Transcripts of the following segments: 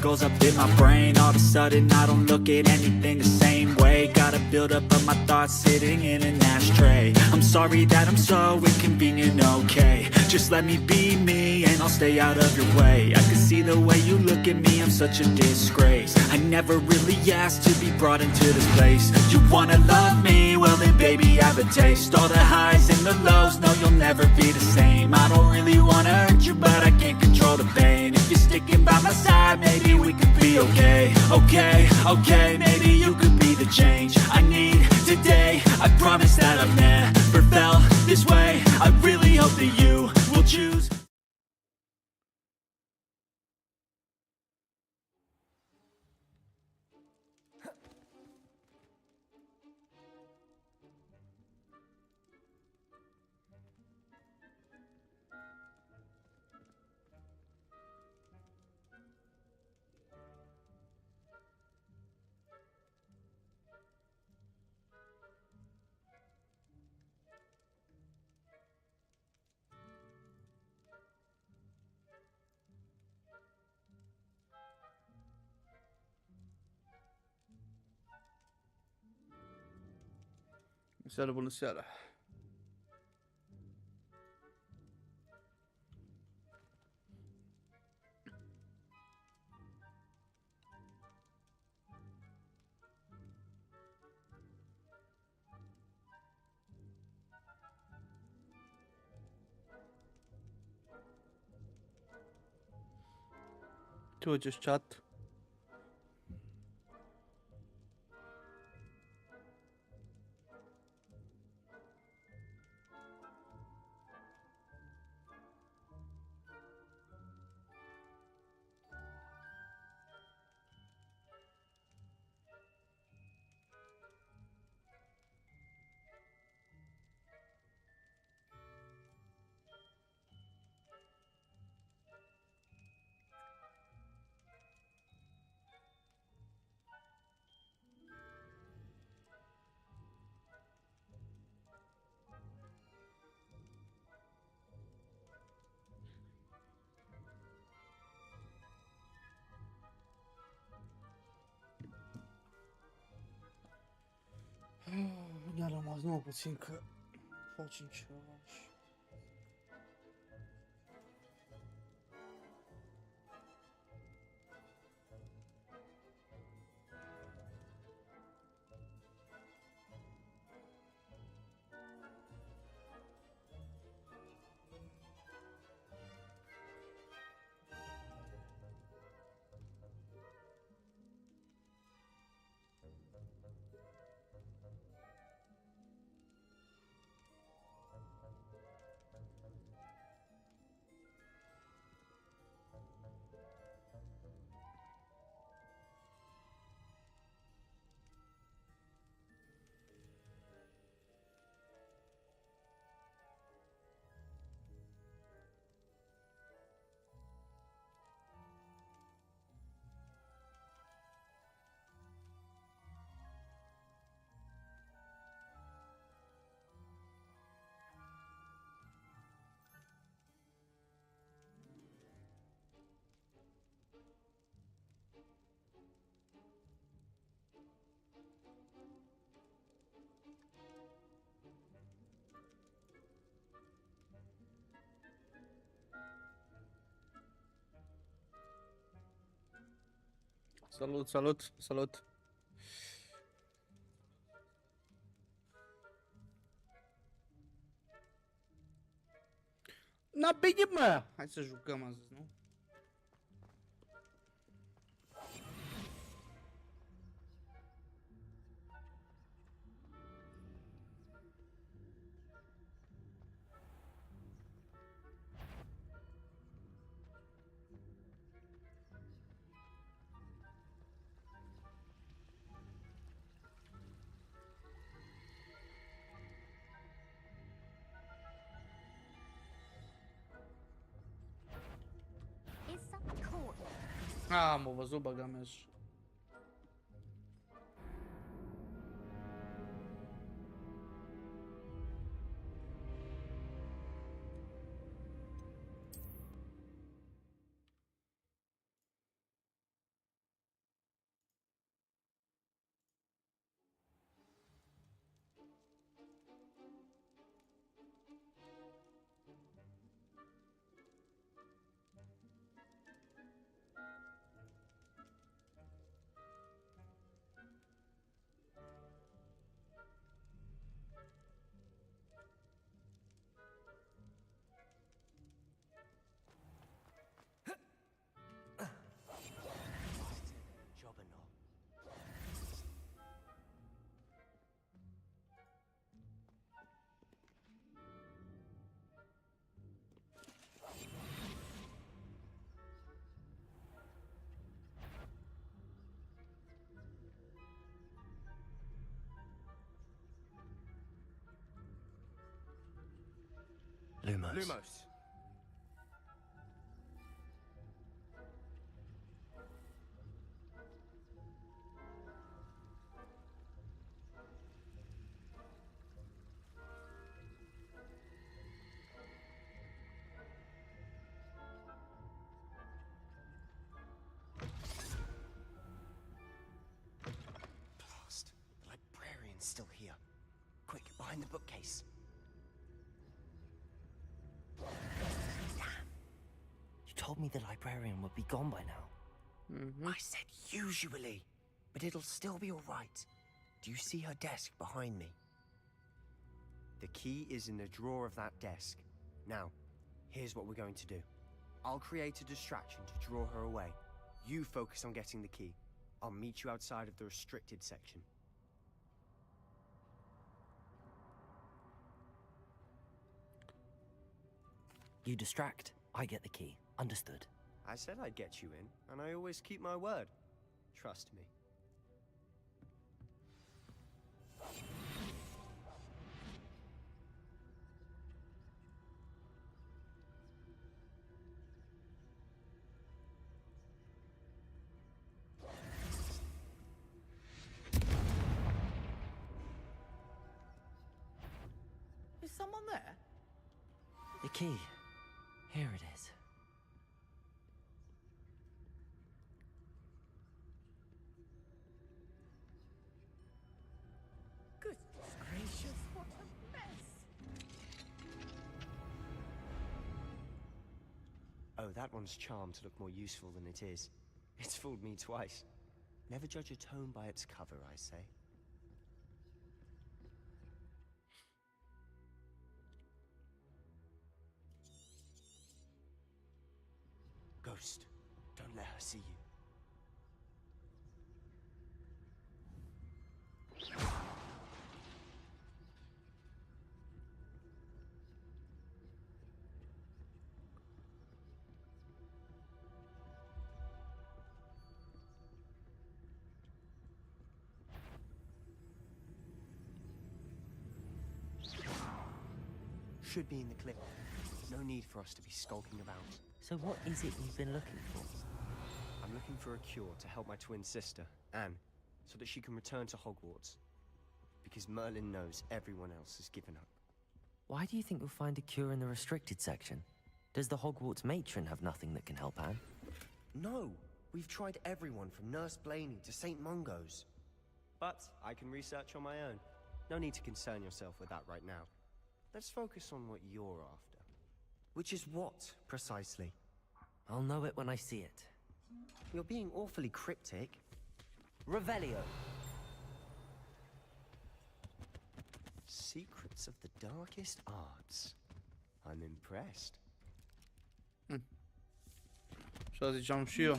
chemicals up in my brain. All of a sudden I don't look at anything the same way. Gotta build up of my thoughts sitting in an ashtray. I'm sorry that I'm so inconvenient, okay. Just let me be me and I'll stay out of your way. I can see the way you look at me, I'm such a disgrace. I never really asked to be brought into this place. You wanna love me? Well then baby have a taste. All the highs and the lows, no you'll never be the same. I don't really wanna hurt you but I can't control the pain. If you're sticking by my side, maybe we could be okay. Okay, okay, maybe you could be the change I need today. I promise that I've never felt this way. I really hope that you will choose. Seara, bună seara. Tu acest chat. Mi-a rămas numai puțin că facem ceva și... Salut, salut, salut. Na bine, mă! Hai să jucăm azi, nu? Am văzut, băga mea și... Lumos. Blast. The librarian's still here. Quick, behind the bookcase. Damn. You told me the librarian would be gone by now. I said usually, but it'll still be all right. Do you see her desk behind me? The key is in the drawer of that desk. Now, here's what we're going to do. I'll create a distraction to draw her away. You focus on getting the key. I'll meet you outside of the restricted section. You distract, I get the key. Understood. I said I'd get you in, and I always keep my word. Trust me. Is someone there? The key. Here it is. Goodness gracious, what a mess! Oh, that one's charmed to look more useful than it is. It's fooled me twice. Never judge a tome by its cover, I say. Ghost, don't let her see you. Should be in the clip. No need for us to be skulking about. So what is it you've been looking for? I'm looking for a cure to help my twin sister, Anne, so that she can return to Hogwarts. Because Merlin knows everyone else has given up. Why do you think you'll find a cure in the restricted section? Does the Hogwarts matron have nothing that can help Anne? No! We've tried everyone from Nurse Blaney to St. Mungo's. But I can research on my own. No need to concern yourself with that right now. Let's focus on what you're after. Which is what, precisely? I'll know it when I see it. You're being awfully cryptic. Revelio. Secrets of the darkest arts. I'm impressed. Așa ziceam și eu.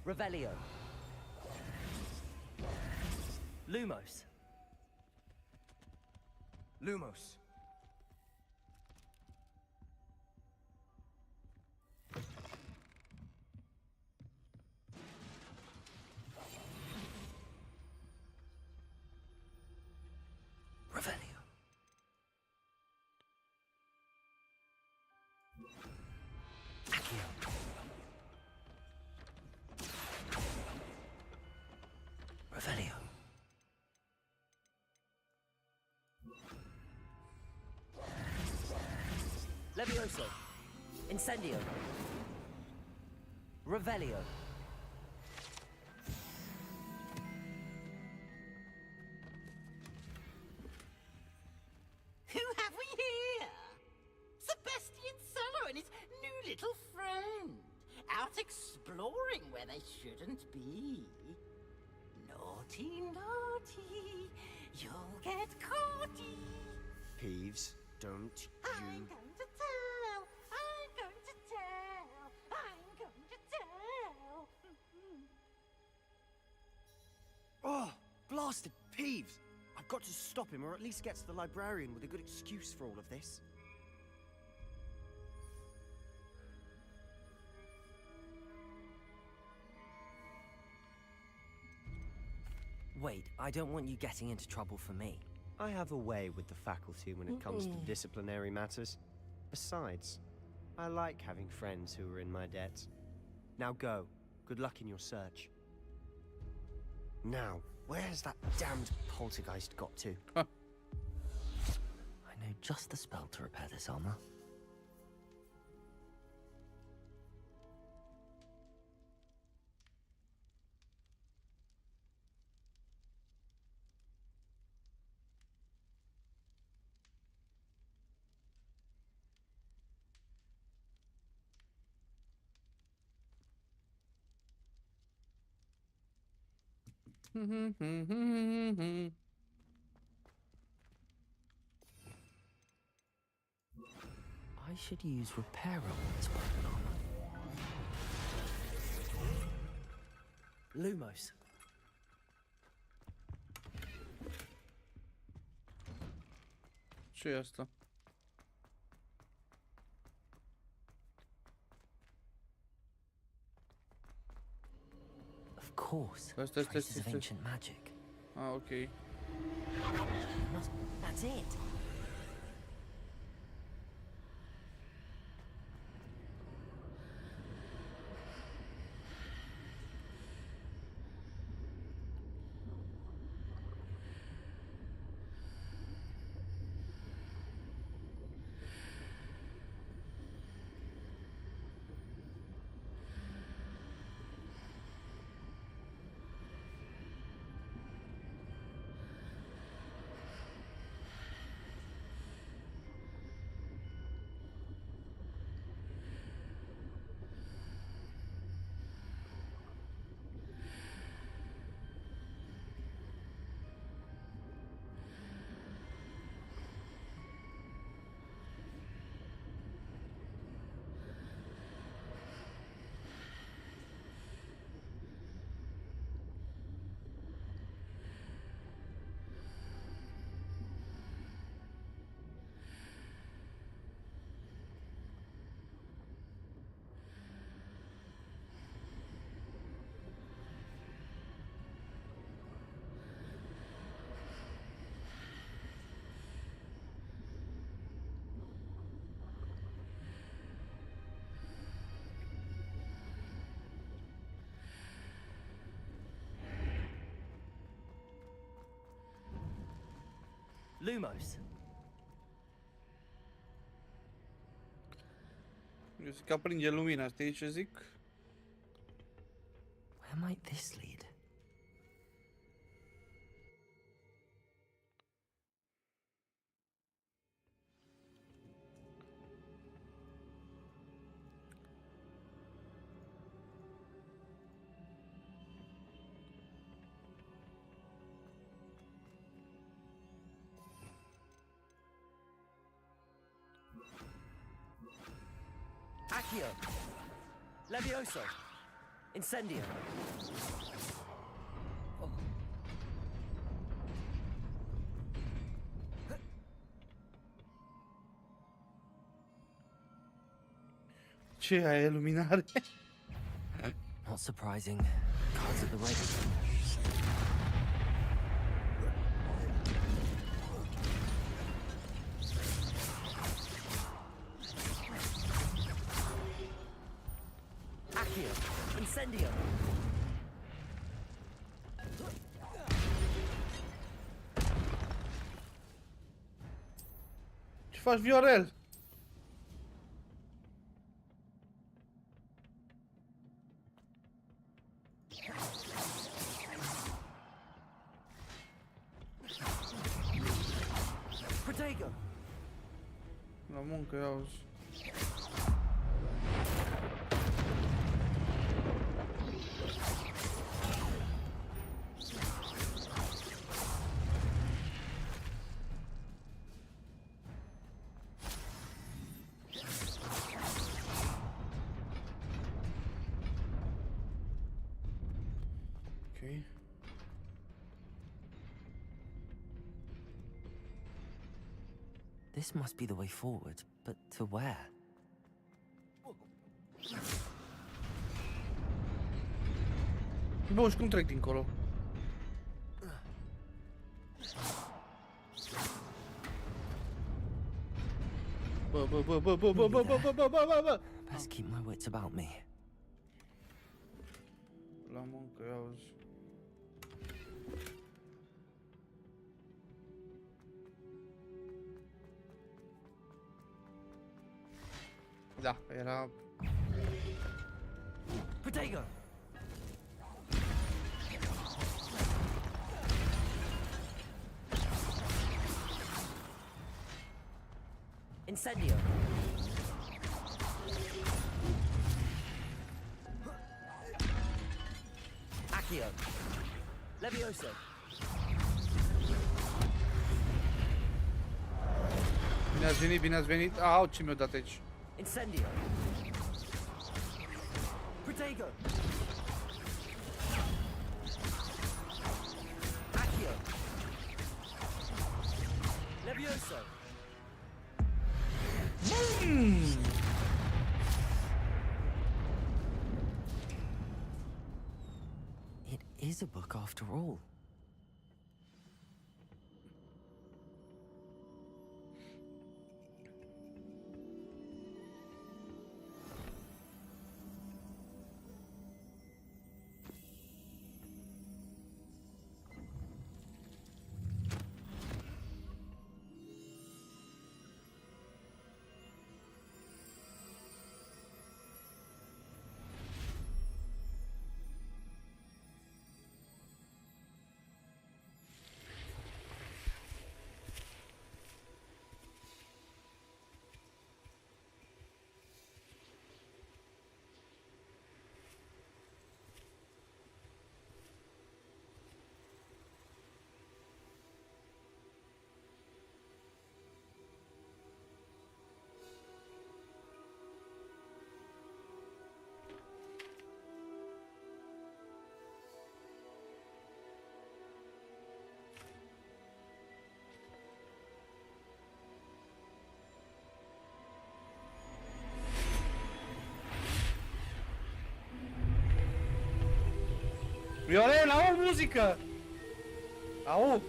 Revelio. Lumos. Lumos. Revelio. Accio. Revelio. Levioso. Incendio. Revelio. Who have we here? Sebastian Sallow and his new little friend. Out exploring where they shouldn't be. Naughty, naughty. You'll get caughty. Peeves, don't I'm you... going to tell. I'm going to tell. I'm going to tell. Oh, blasted Peeves! I've got to stop him, or at least get to the librarian with a good excuse for all of this. Wait, I don't want you getting into trouble for me. I have a way with the faculty when it comes to disciplinary matters. Besides, I like having friends who are in my debt. Now go. Good luck in your search. Now, where's that damned poltergeist got to? I know just the spell to repair this armor. I should use repair on this weapon armor. Lumos. Ce e asta? Of course. Asta Traces of ancient magic. Ah, ok. That's it. Lumos. Eu zic că aprinde lumina, știi ce zic? Where might this lead? Accio! Levioso! Incendio! Ce e aia, luminare? Not surprising. Cards at the ready. Accio! Incendio! Ce faci, Viorel? Protego! La muncă, ia auzi. Ok. This must be the way forward, but to where? Bun, și cum trec dincolo? Bă. Best keep my wits about me. La muncă, auzi. Da, era... Protego! Incendio! Accio! Levioso! Bine ați venit. Au, ce mi-a dat aici? Incendio! Protego! Accio! Levioso! It is a book after all. Violel, au muzică! Au!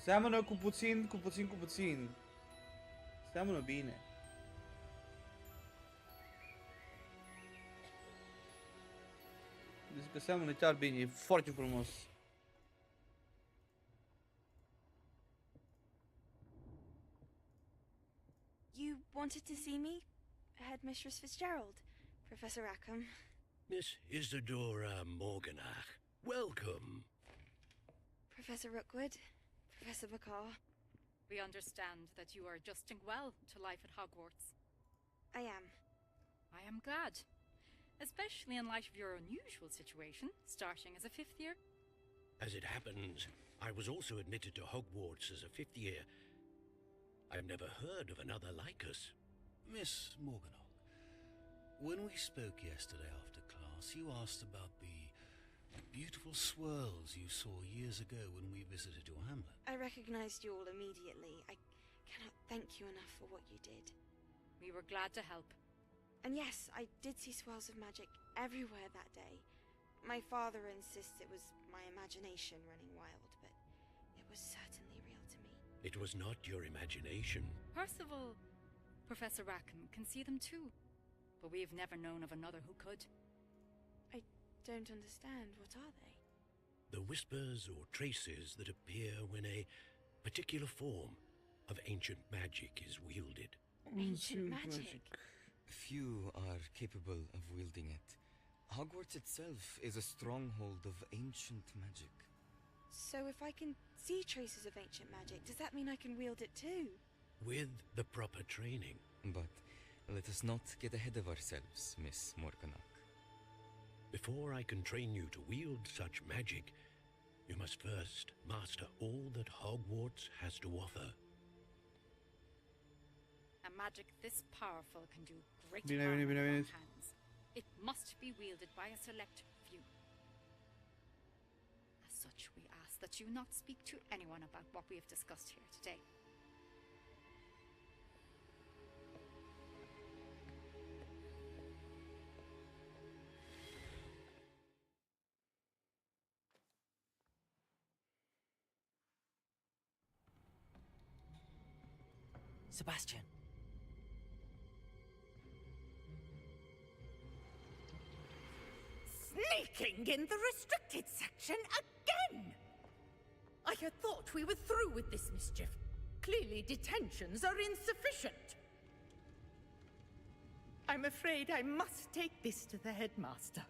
Seamănă cu puțin. Seamănă bine. Zic că seamănă chiar bine, e foarte frumos. You wanted to see me? Headmistress Fitzgerald, Professor Rackham. Miss Isadora Morganach, welcome. Professor Rookwood, Professor Bakar. We understand that you are adjusting well to life at Hogwarts. I am. I am glad, especially in light of your unusual situation, starting as a fifth year. As it happens, I was also admitted to Hogwarts as a fifth year. I've never heard of another like us. Miss Morganach, when we spoke yesterday after class, you asked about the beautiful swirls you saw years ago when we visited your hamlet. I recognized you all immediately. I cannot thank you enough for what you did. We were glad to help. And yes, I did see swirls of magic everywhere that day. My father insists it was my imagination running wild, but it was certainly real to me. It was not your imagination. Percival, Professor Rackham can see them too, but we've never known of another who could. I don't understand. What are they? The whispers or traces that appear when a particular form of ancient magic is wielded. Ancient magic? Few are capable of wielding it. Hogwarts itself is a stronghold of ancient magic. So if I can see traces of ancient magic, does that mean I can wield it too? With the proper training. But Let us not get ahead of ourselves, Miss Morganach. Before I can train you to wield such magic, you must first master all that Hogwarts has to offer. A magic this powerful can do great Bine, harm bine, with bine, our bine. hands. It must be wielded by a select few. As such, we ask that you not speak to anyone about what we have discussed here today. Sebastian. Sneaking in the restricted section again! I had thought we were through with this mischief. Clearly detentions are insufficient. I'm afraid I must take this to the headmaster.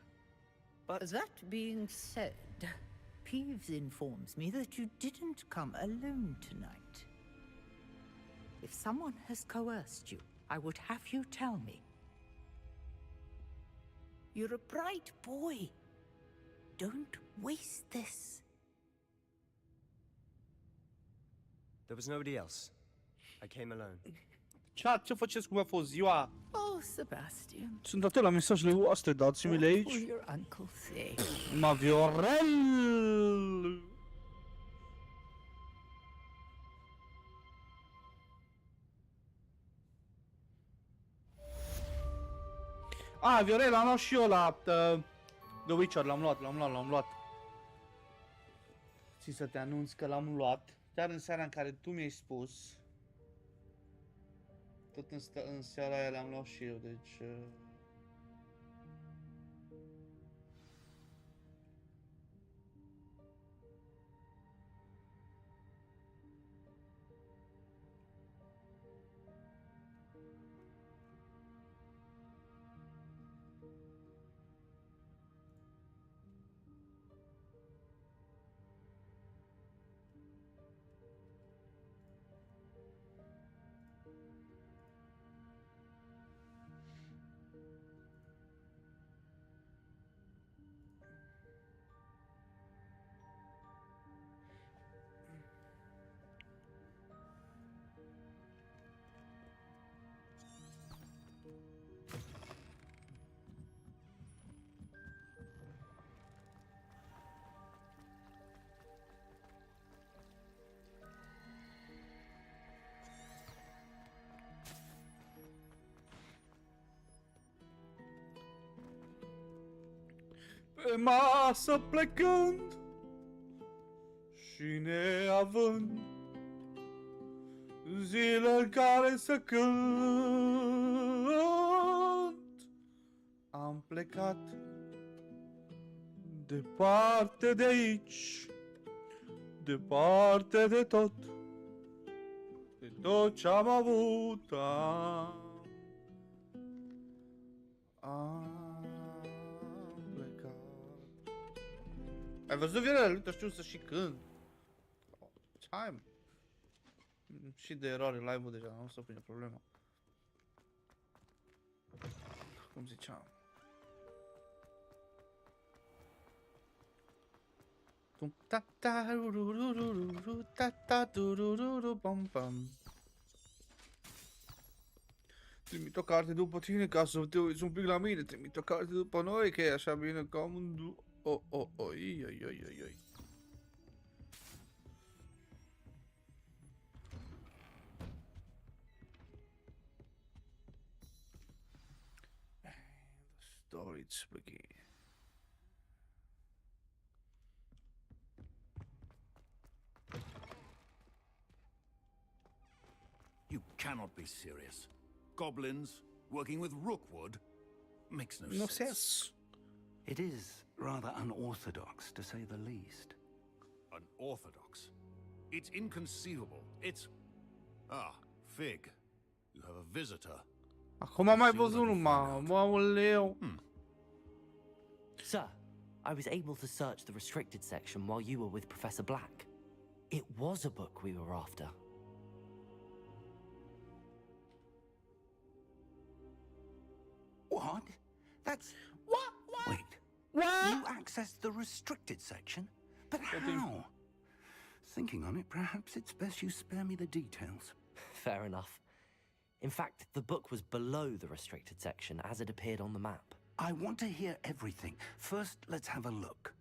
But that being said, Peeves informs me that you didn't come alone tonight. If someone has coerced you, I would have you tell me. You're a bright boy. Don't waste this. There was nobody else. I came alone. Chat, ce faceți cum a fost ziua? Oh, Sebastian. Sunt atât la mesajele voastre, dați-mi-le What will aici. your uncle say? Ma Viorel! Ah, Viorel, am luat și eu la The Witcher, l-am luat. Țin să te anunț că l-am luat, chiar în seara în care tu mi-ai spus. Tot în seara aia l-am luat și eu, deci... Pe masă plecând și neavând zile în care să cânt, am plecat departe de aici, departe de tot ce-am avut. Ai văzut, Viorel? Uite, știu să și cânt. Hai, mă. Și de eroare live-ul deja, nu o să pune problema. Cum ziceam. Ta ta rurururu, ta ta turururu, pam pam. Trimit o carte după tine ca să te uiți un pic la mine. Trimit o carte după noi, că e așa bine ca un... Oi. The stories begin. You cannot be serious. Goblins working with Rookwood makes no No sense. sense. It is rather unorthodox, to say the least. Unorthodox? It's inconceivable. It's... Ah, Fig. You have a visitor. Acum am mai văzut numai, mamuleu. Sir, I was able to search the restricted section while you were with Professor Black. It was a book we were after. What? That's... What? Wait. What? You accessed the restricted section? But how? Thinking on it, perhaps it's best you spare me the details. Fair enough. In fact, the book was below the restricted section as it appeared on the map. I want to hear everything. First, let's have a look.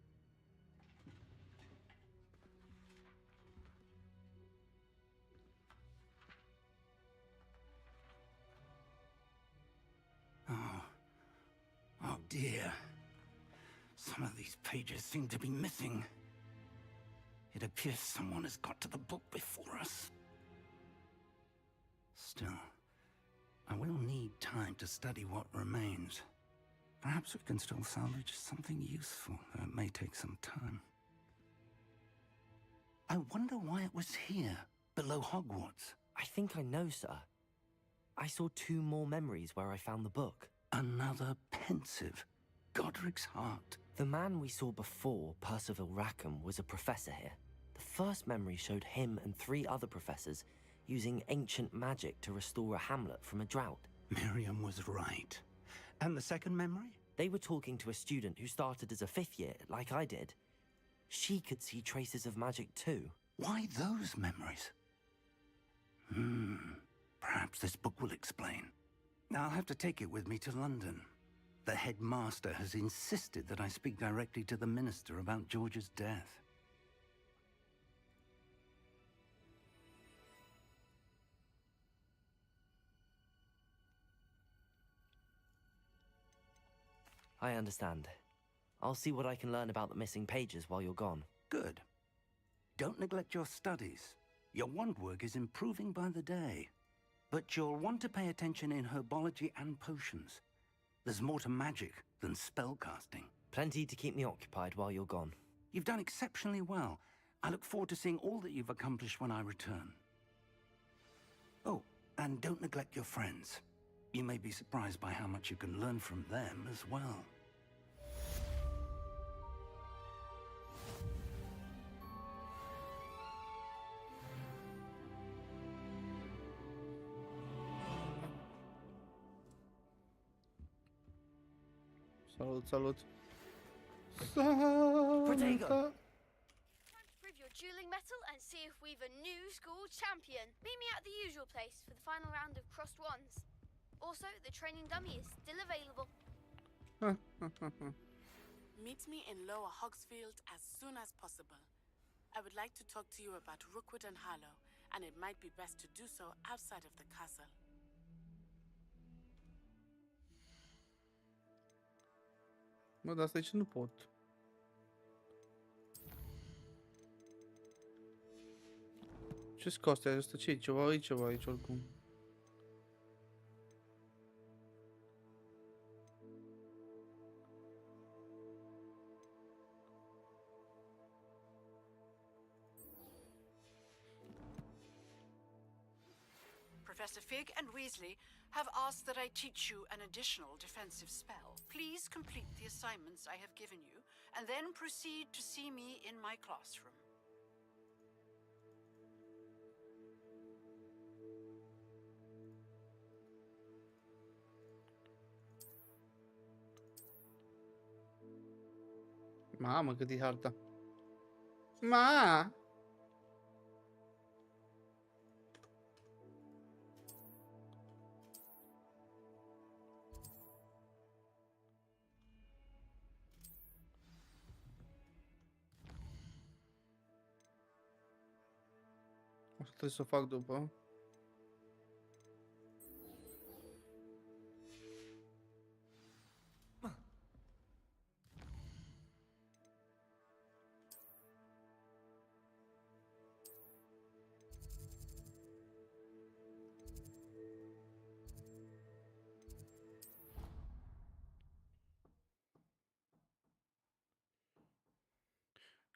Oh dear. Some of these pages seem to be missing. It appears someone has got to the book before us. Still, I will need time to study what remains. Perhaps we can still salvage something useful, though it may take some time. I wonder why it was here, below Hogwarts. I think I know, sir. I saw 2 more memories where I found the book. Another pensive. Godric's heart. The man we saw before, Percival Rackham, was a professor here. The first memory showed him and 3 other professors using ancient magic to restore a hamlet from a drought. Miriam was right. And the second memory? They were talking to a student who started as a 5th year, like I did. She could see traces of magic too. Why those memories? Perhaps this book will explain. I'll have to take it with me to London. The headmaster has insisted that I speak directly to the minister about George's death. I understand. I'll see what I can learn about the missing pages while you're gone. Good. Don't neglect your studies. Your wand work is improving by the day. But you'll want to pay attention in herbology and potions. There's more to magic than spellcasting. Plenty to keep me occupied while you're gone. You've done exceptionally well. I look forward to seeing all that you've accomplished when I return. Oh, and don't neglect your friends. You may be surprised by how much you can learn from them as well. Salut, salut. Protego! Time to prove your dueling mettle and see if we've a new school champion. Meet me at the usual place for the final round of crossed wands. Also, the training dummy is still available. Meet me in Lower Hogsfield as soon as possible. I would like to talk to you about Rookwood and Harlow, and it might be best to do so outside of the castle. Mă, dar asta aici nu pot. Ce scoate asta? Ce e? Ceva aici oricum. Professor Fig and Weasley have asked that I teach you an additional defensive spell. Please complete the assignments I have given you, and then proceed to see me in my classroom. Mamă, cât e harta. Ma! Asta trebuie să o fac după.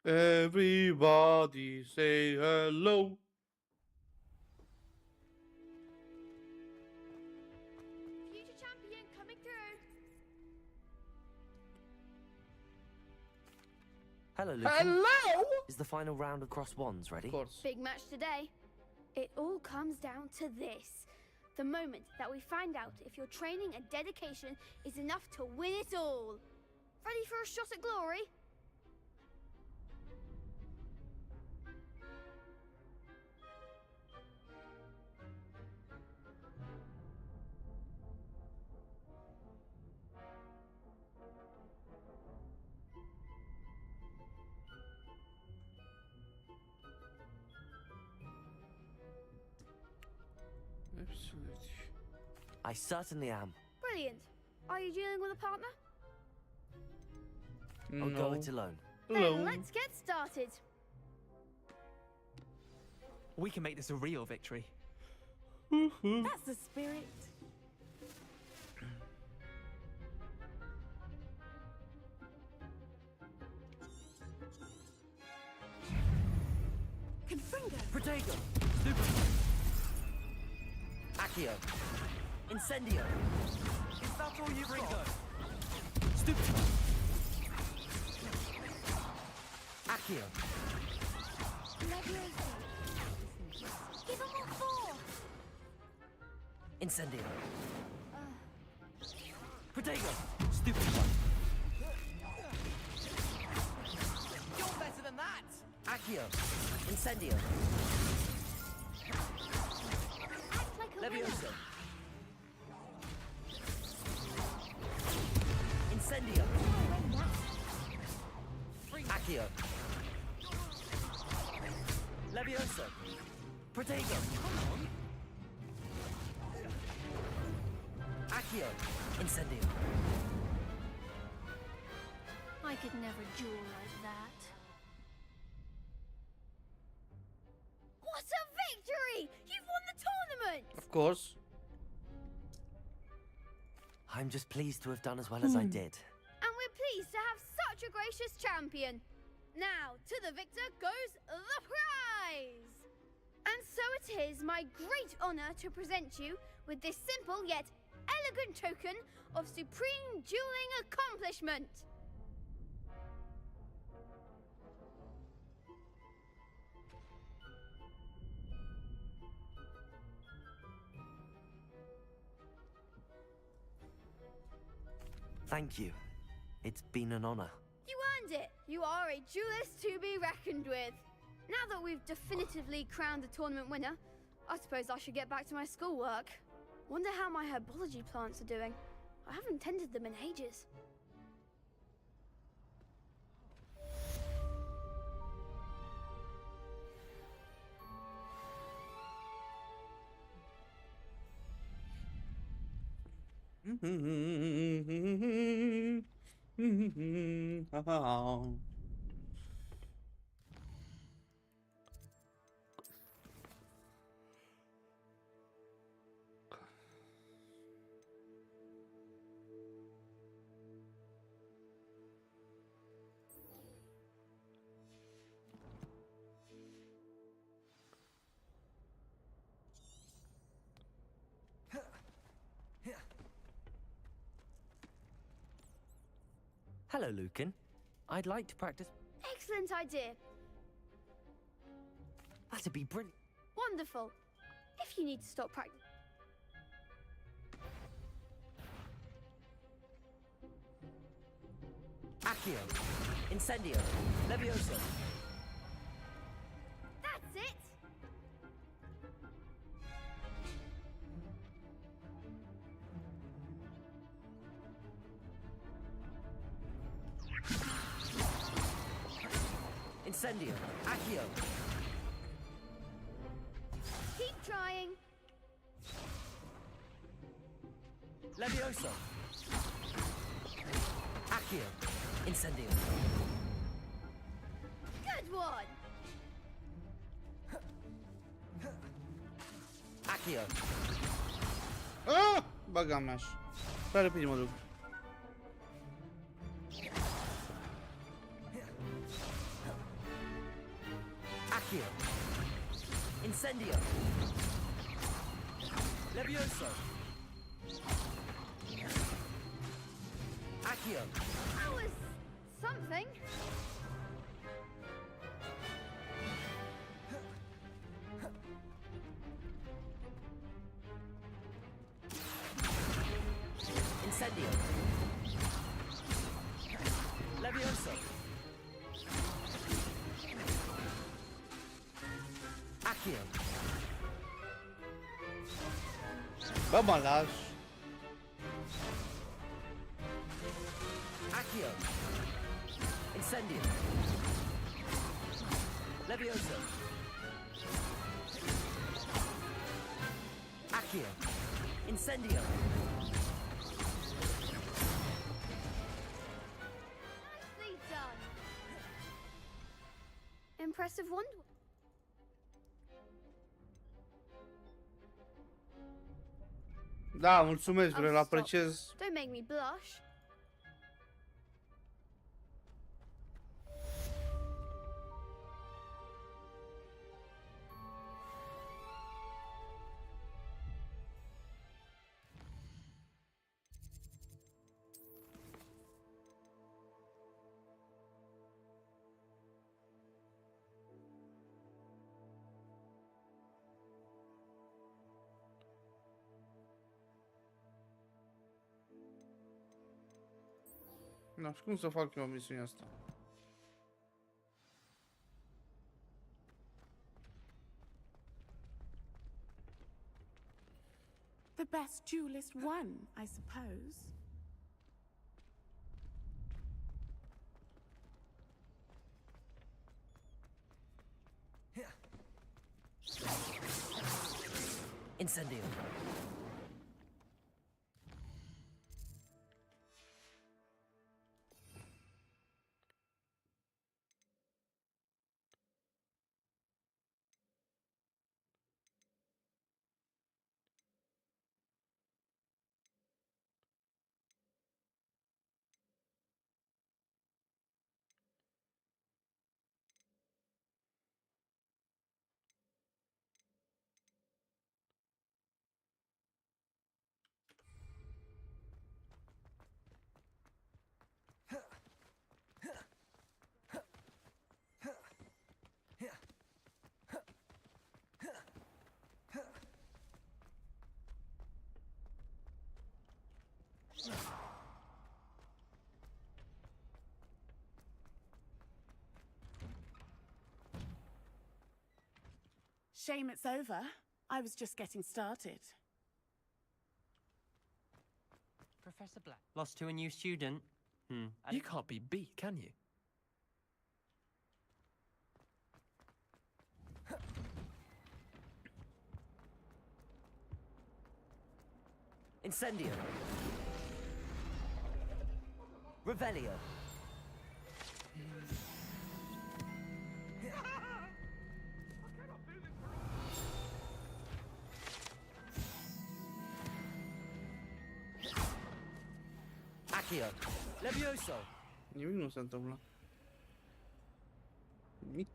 Everybody say hello. Future champion coming through. Hello, Lucan. Hello! Is the final round of cross wands ready? Of course. Big match today. It all comes down to this. the moment that we find out if your training and dedication is enough to win it all. Ready for a shot at glory? I certainly am. Brilliant. Are you dealing with a partner? I'll go it alone. Then let's get started. We can make this a real victory. That's the spirit. Confringo. Protego. Stupid. Accio. Incendio. Is that all you've got? Stupid. Accio. Give him all four. Incendio. Protego. Stupid one. You're better than that. Accio. Incendio. Act like a Levioso. Incendio. Accio. Levioso. Protego. Accio. Incendio. I could never duel like that. What a victory! You've won the tournament! Of course. I'm just pleased to have done as well as I did. And we're pleased to have such a gracious champion. Now, to the victor goes the prize! And so it is my great honor to present you with this simple yet elegant token of supreme dueling accomplishment. Thank you. It's been an honor. You earned it! You are a duelist to be reckoned with. Now that we've definitively crowned the tournament winner, I suppose I should get back to my schoolwork. Wonder how my herbology plants are doing. I haven't tended them in ages. Hello, Lucan. I'd like to practice. Excellent idea. That'd be brilliant. Wonderful. If you need to stop practice. Accio. Incendio. Levioso. That's it! Incendio. Accio. Keep trying. Levioso. Accio. Incendio. Good one! Accio. Ah! Bagameaș. Prea repede mă duc. Accio. Incendio. Levioso. Accio. That was something. Incendio. Levioso. Accio. Bă, mă lași. Accio. Incendio. Levioso. Accio. Incendio. Nicely done. Impressive wonder. Da, mulțumesc, Oh, îl stop. apreciez. Don't make me blush. Nu știu cum să fac eu misiunea asta. The best duelist won, I suppose. Incendio. Shame it's over. I was just getting started. Professor Black lost to a new student. You can't be beat, can you? Incendio. Revelio. Accio. Levioso. Nimic nu se întâmplă. Nimic.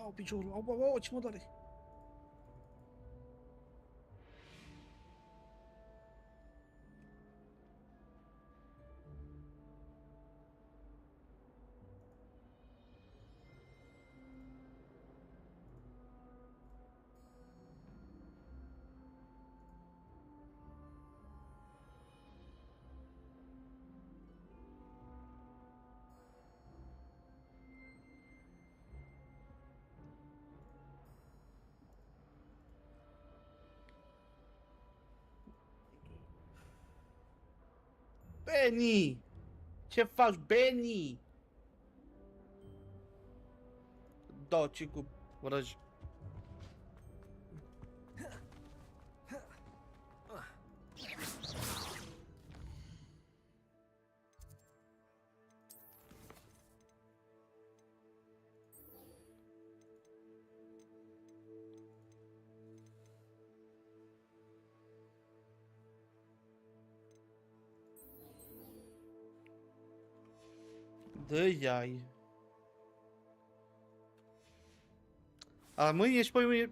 Au, piciorul, au, ce mă doare. Benny! Ce faci, Benny? toci cu vrăji. Dă-i-ai. A, mâine și păi mâine...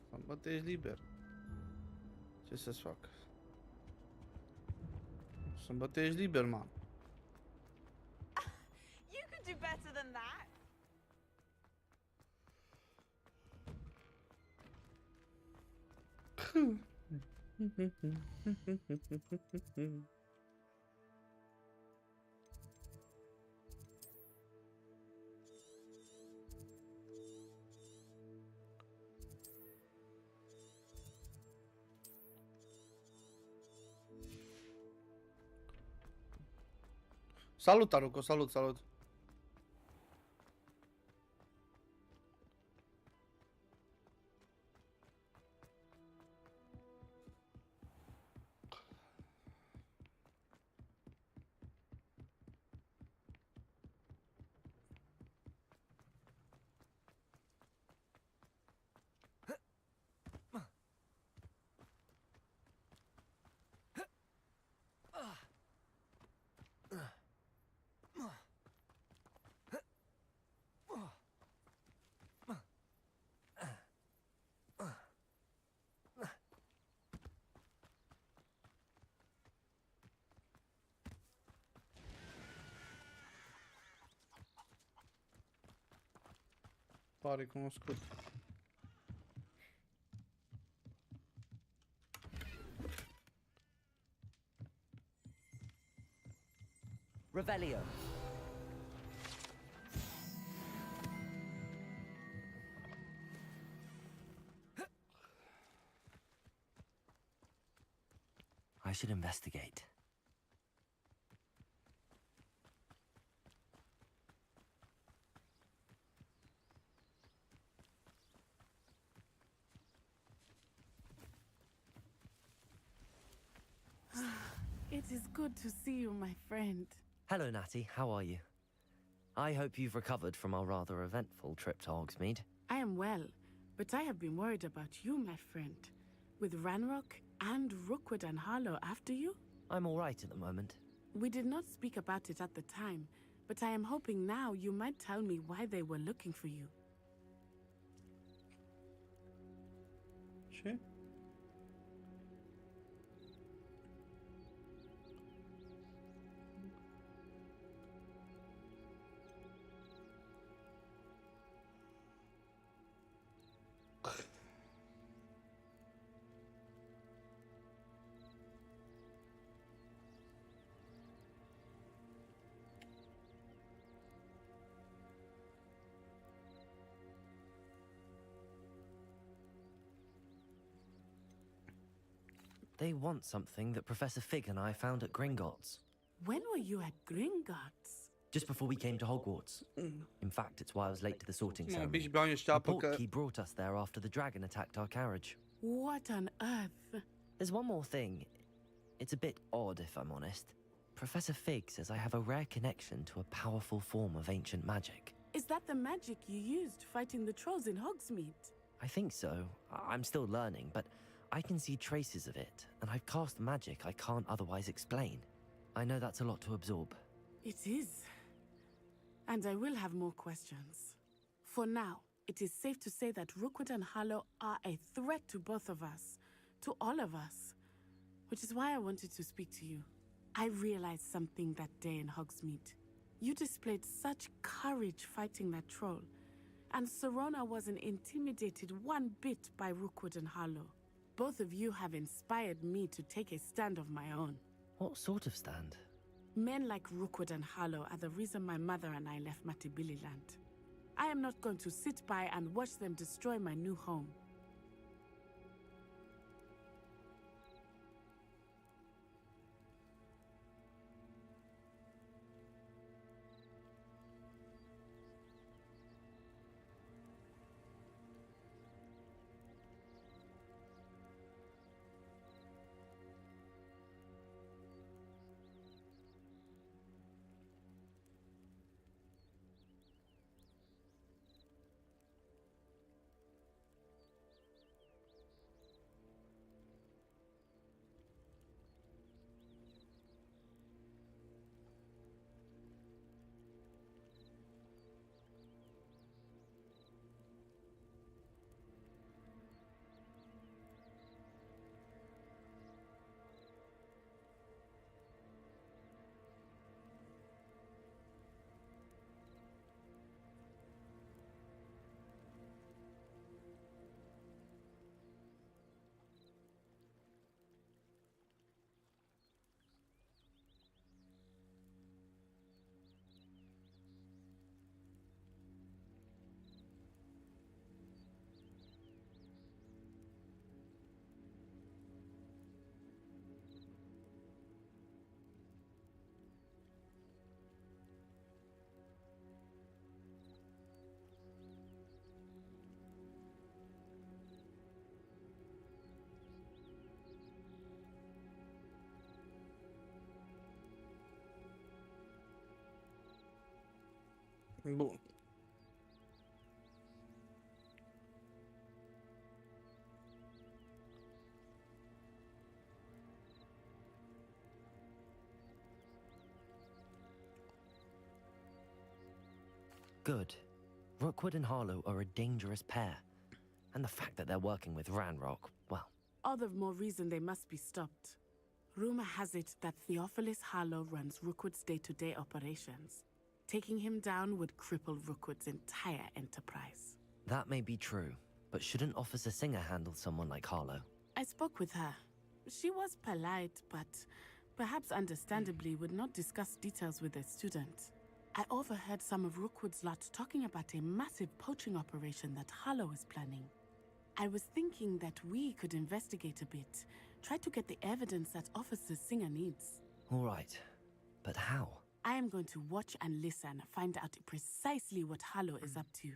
Sâmbătă ești liber. Ce să-ți fac? Sâmbătă ești liber, man. You could do better than that. Salut, Aruco, salut, salut. Pare cunoscut. Revelio. I should investigate. It is good to see you, my friend. Hello, Natty. How are you? I hope you've recovered from our rather eventful trip to Hogsmeade. I am well, but I have been worried about you, my friend. With Ranrock and Rookwood and Harlow after you? I'm all right at the moment. We did not speak about it at the time, but I am hoping now you might tell me why they were looking for you. Ce? They want something that Professor Fig and I found at Gringotts. When were you at Gringotts? Just before we came to Hogwarts. In fact, it's why I was late to the sorting Mă, ceremony. bici beau niște The apă că... portkey brought us there after the dragon attacked our carriage. What on earth? There's one more thing. It's a bit odd, if I'm honest. Professor Fig says I have a rare connection to a powerful form of ancient magic. Is that the magic you used fighting the trolls in Hogsmeade? I think so. I'm still learning, but I can see traces of it, and I've cast magic I can't otherwise explain. I know that's a lot to absorb. It is. And I will have more questions. For now, it is safe to say that Rookwood and Harlow are a threat to both of us, to all of us, which is why I wanted to speak to you. I realized something that day in Hogsmeade. You displayed such courage fighting that troll, and Serona wasn't intimidated one bit by Rookwood and Harlow. Both of you have inspired me to take a stand of my own. What sort of stand? Men like Rookwood and Harlow are the reason my mother and I left Matabeleland. I am not going to sit by and watch them destroy my new home. Bun. Good. Rookwood and Harlow are a dangerous pair. And the fact that they're working with Ranrock, well... All the more reason they must be stopped. Rumor has it that Theophilus Harlow runs Rookwood's day-to-day operations. Taking him down would cripple Rookwood's entire enterprise. That may be true, but shouldn't Officer Singer handle someone like Harlow? I spoke with her. She was polite, but perhaps understandably would not discuss details with a student. I overheard some of Rookwood's lot talking about a massive poaching operation that Harlow is planning. I was thinking that we could investigate a bit, try to get the evidence that Officer Singer needs. All right, but how? I am going to watch and listen, find out precisely what Harlow is up to.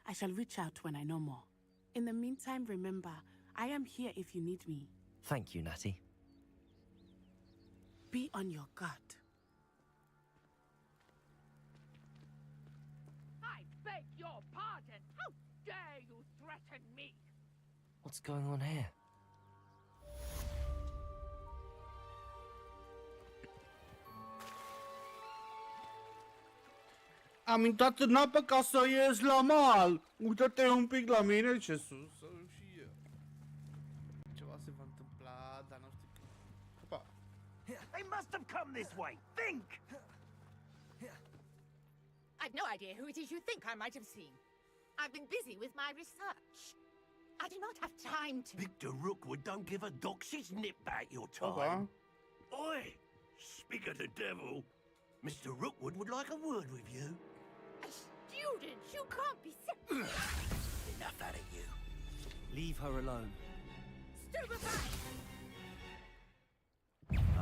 I shall reach out when I know more. In the meantime, remember, I am here if you need me. Thank you, Natty. Be on your guard. I beg your pardon. How dare you threaten me? What's going on here? Am intrat în apă ca să ies la mal. Uită-te un pic la mine, ce sus și eu. Ceva se va întâmpla, dar nu știu când. Opa. They must have come this way. Think! I've no idea who it is you think I might have seen. I've been busy with my research. I do not have time to... Victor Rookwood don't give a doxy's nip back your time. Opa. Oi! Speak of the devil. Mr. Rookwood would like a word with you. Student, you can't be serious. Enough out of you. Leave her alone. Stupefy!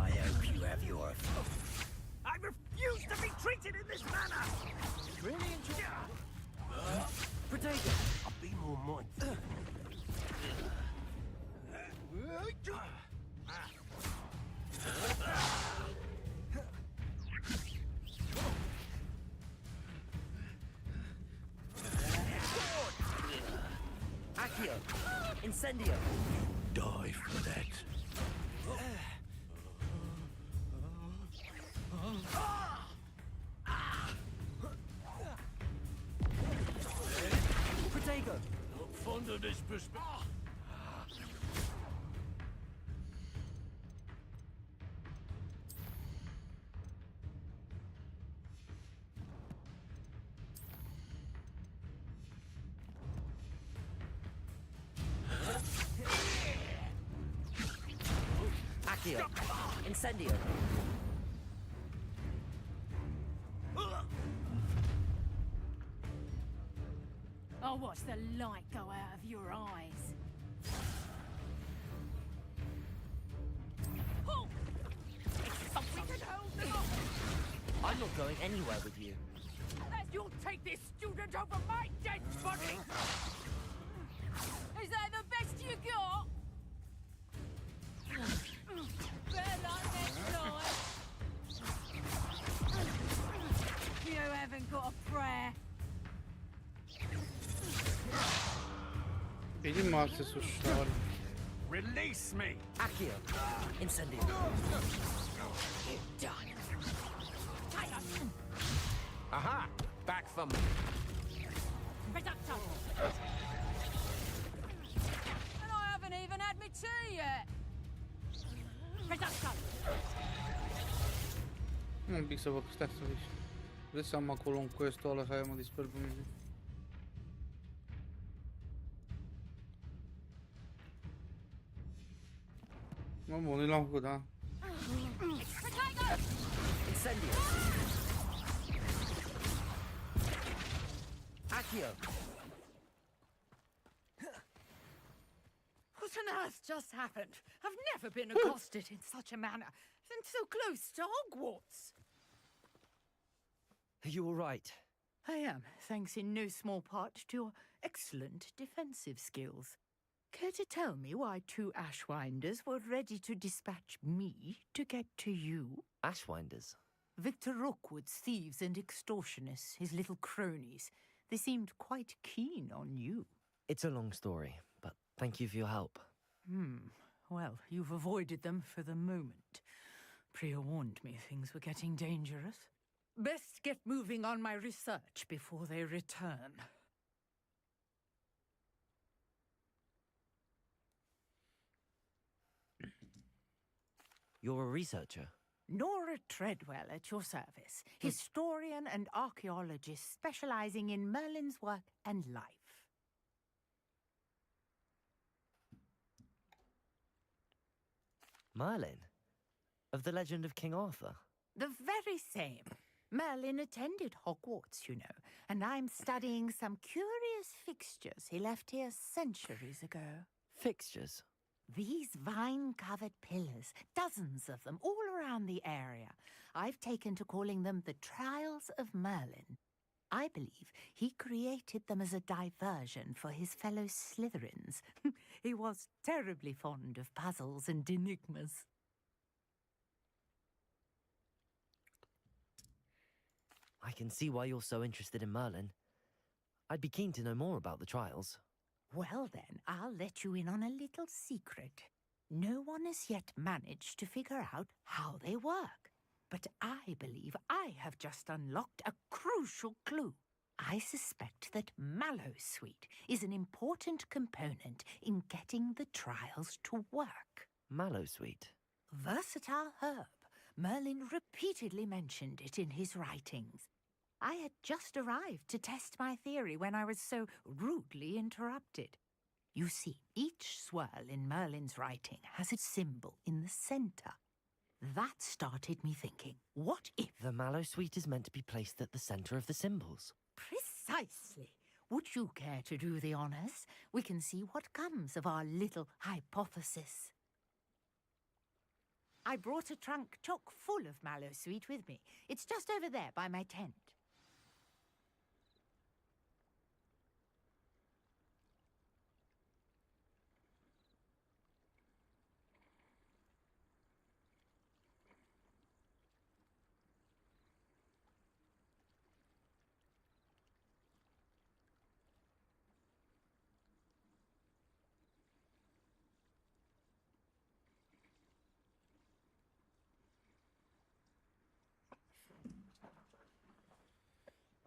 I hope you have your fun. I refuse to be treated in this manner! Really enjoy... Potato! I'll be more mindful. Accio! Incendio! Die for that. Protego! Not fond of this perspective. Accio! Incendio! I'll watch the light go out of your eyes. Oh! It's something to hold them off! I'm not going anywhere with you. That you'll take this student over my dead body! Is that the best you got? Better luck next time! You haven't got a prayer. Vedi morse su Shore. Release me! Accio! Incendio! You're done. Aha! Back for me. Reducto! And I haven't even had my tea yet! Reducto! Un pic să vă stai să vezi. Vreți să am acolo un quest-ul ăla, hai mă disper pe mine. Mă, bun, l-am făcut, da? Incendio! Accio! What on earth just happened? I've never been accosted in such a manner, and so close to Hogwarts. Are you all right? I am, thanks in no small part to your excellent defensive skills. Care to tell me why 2 Ashwinders were ready to dispatch me to get to you? Ashwinders? Victor Rookwood's thieves and extortionists, his little cronies. They seemed quite keen on you. It's a long story, but thank you for your help. Well, you've avoided them for the moment. Priya warned me things were getting dangerous. Best get moving on my research before they return. You're a researcher? Nora Treadwell at your service, historian and archaeologist specializing in Merlin's work and life. Merlin? Of the legend of King Arthur? The very same. Merlin attended Hogwarts, you know, and I'm studying some curious fixtures he left here centuries ago. Fixtures? These vine-covered pillars, dozens of them, all around the area. I've taken to calling them the Trials of Merlin. I believe he created them as a diversion for his fellow Slytherins. He was terribly fond of puzzles and enigmas. I can see why you're so interested in Merlin. I'd be keen to know more about the trials. Well then, I'll let you in on a little secret. No one has yet managed to figure out how they work. But I believe I have just unlocked a crucial clue. I suspect that Mallowsweet is an important component in getting the trials to work. Mallowsweet? Versatile herb. Merlin repeatedly mentioned it in his writings. I had just arrived to test my theory when I was so rudely interrupted. You see, each swirl in Merlin's writing has a symbol in the center. That started me thinking, what if... The Mallowsweet is meant to be placed at the center of the symbols. Precisely. Would you care to do the honors? We can see what comes of our little hypothesis. I brought a trunk chock full of Mallowsweet with me. It's just over there by my tent.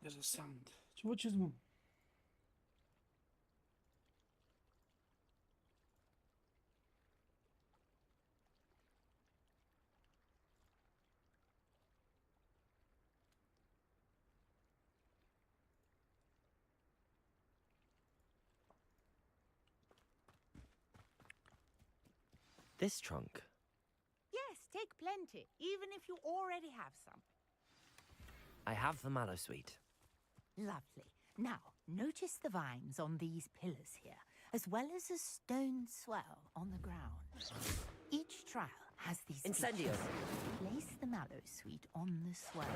There's a sound. Ce faceți, mă? This trunk? Yes, take plenty, even if you already have some. I have the Mallowsweet. Lovely. Now, notice the vines on these pillars here, as well as a stone swell on the ground. Each trial has these Incendio! features. Place the Mallowsweet on the swell,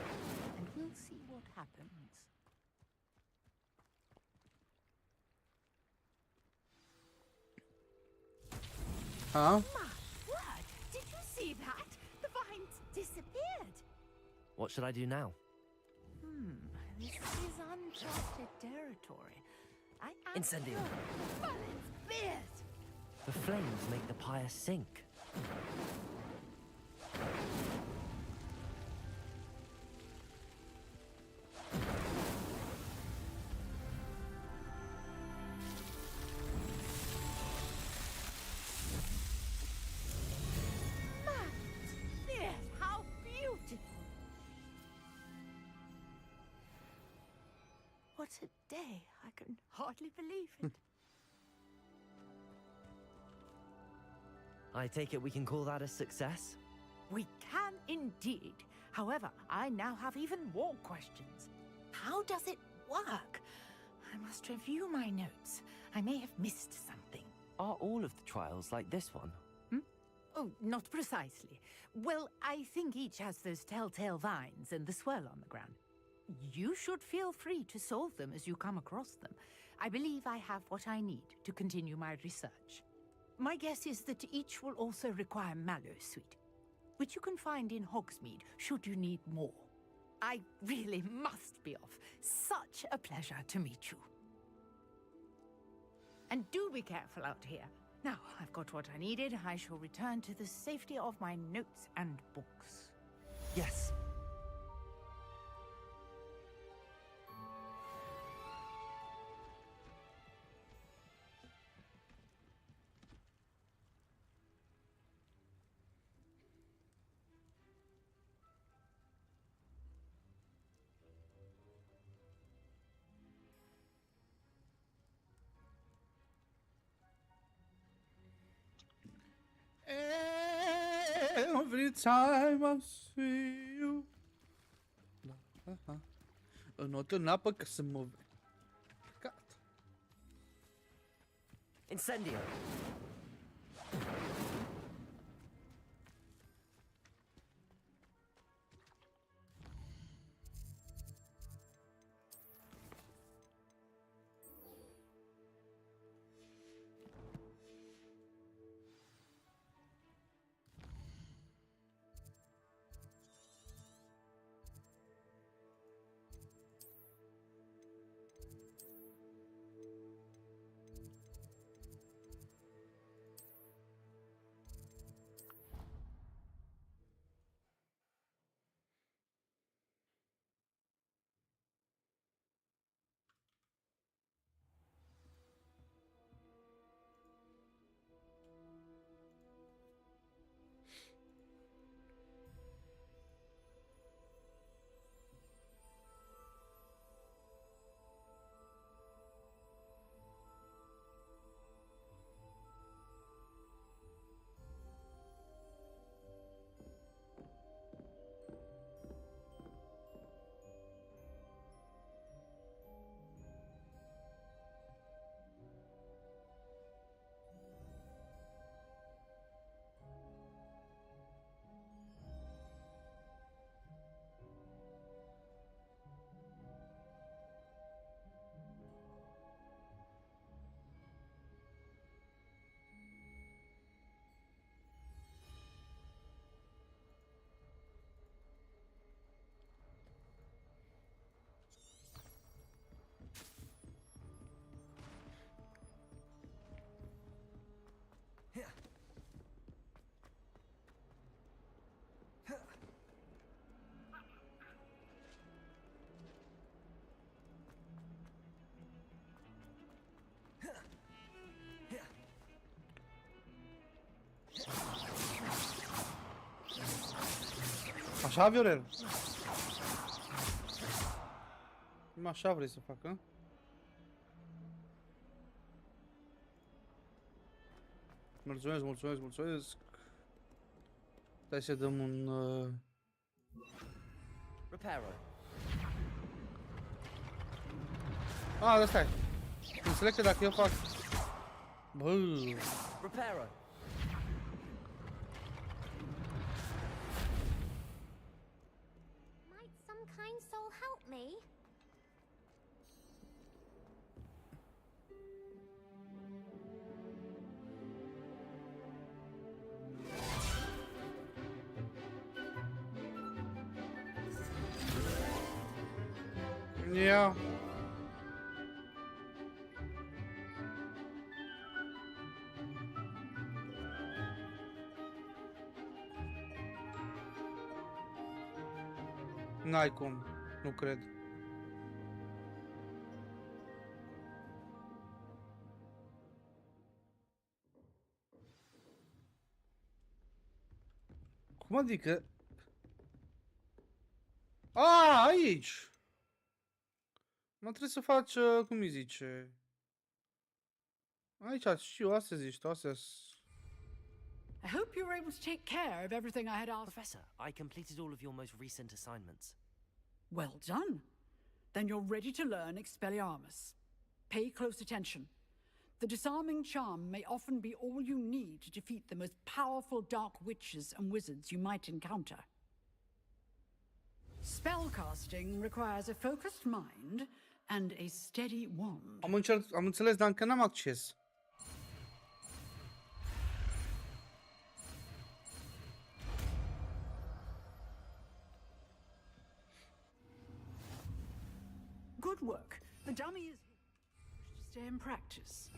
and we'll see what happens. Huh? My word! Did you see that? The vines disappeared. What should I do now? This is uncharted territory. I am Incendio! sure Merlin's beard! The flames make the pyre sink. Merlin's beard! How beautiful! What a day! I can hardly believe it. I take it we can call that a success? We can indeed. However, I now have even more questions. How does it work? I must review my notes. I may have missed something. Are all of the trials like this one? Oh, not precisely. Well, I think each has those telltale vines and the swirl on the ground. You should feel free to solve them as you come across them. I believe I have what I need to continue my research. My guess is that each will also require Mallowsweet, which you can find in Hogsmeade should you need more. I really must be off. Such a pleasure to meet you. And do be careful out here. Now, I've got what I needed. I shall return to the safety of my notes and books. Yes. Every time I see you. Înotă în apă că se move. Incendio. Așa, Viorel? Așa vrei să facă? Mulțumesc, mulțumesc, mulțumesc. Hai să dăm un... Reparo. Ah, stai. Înțeleg că dacă eu fac... Bă... Reparo. Might some kind soul help me? Yeah. N-ai cum, nu cred. Cum adică? A, aici! Mă trebuie să faci, cum îi zice? Aici, știu, astea zici tu, astea. I hope you were able to take care of everything I had asked. Professor, I completed all of your most recent assignments. Well done. Then you're ready to learn Expelliarmus. Pay close attention. The disarming charm may often be all you need to defeat the most powerful dark witches and wizards you might encounter. Spellcasting requires a focused mind and a steady wand. Am înțeles, dar încă n-am acces. Good work. The dummy is stay in practice.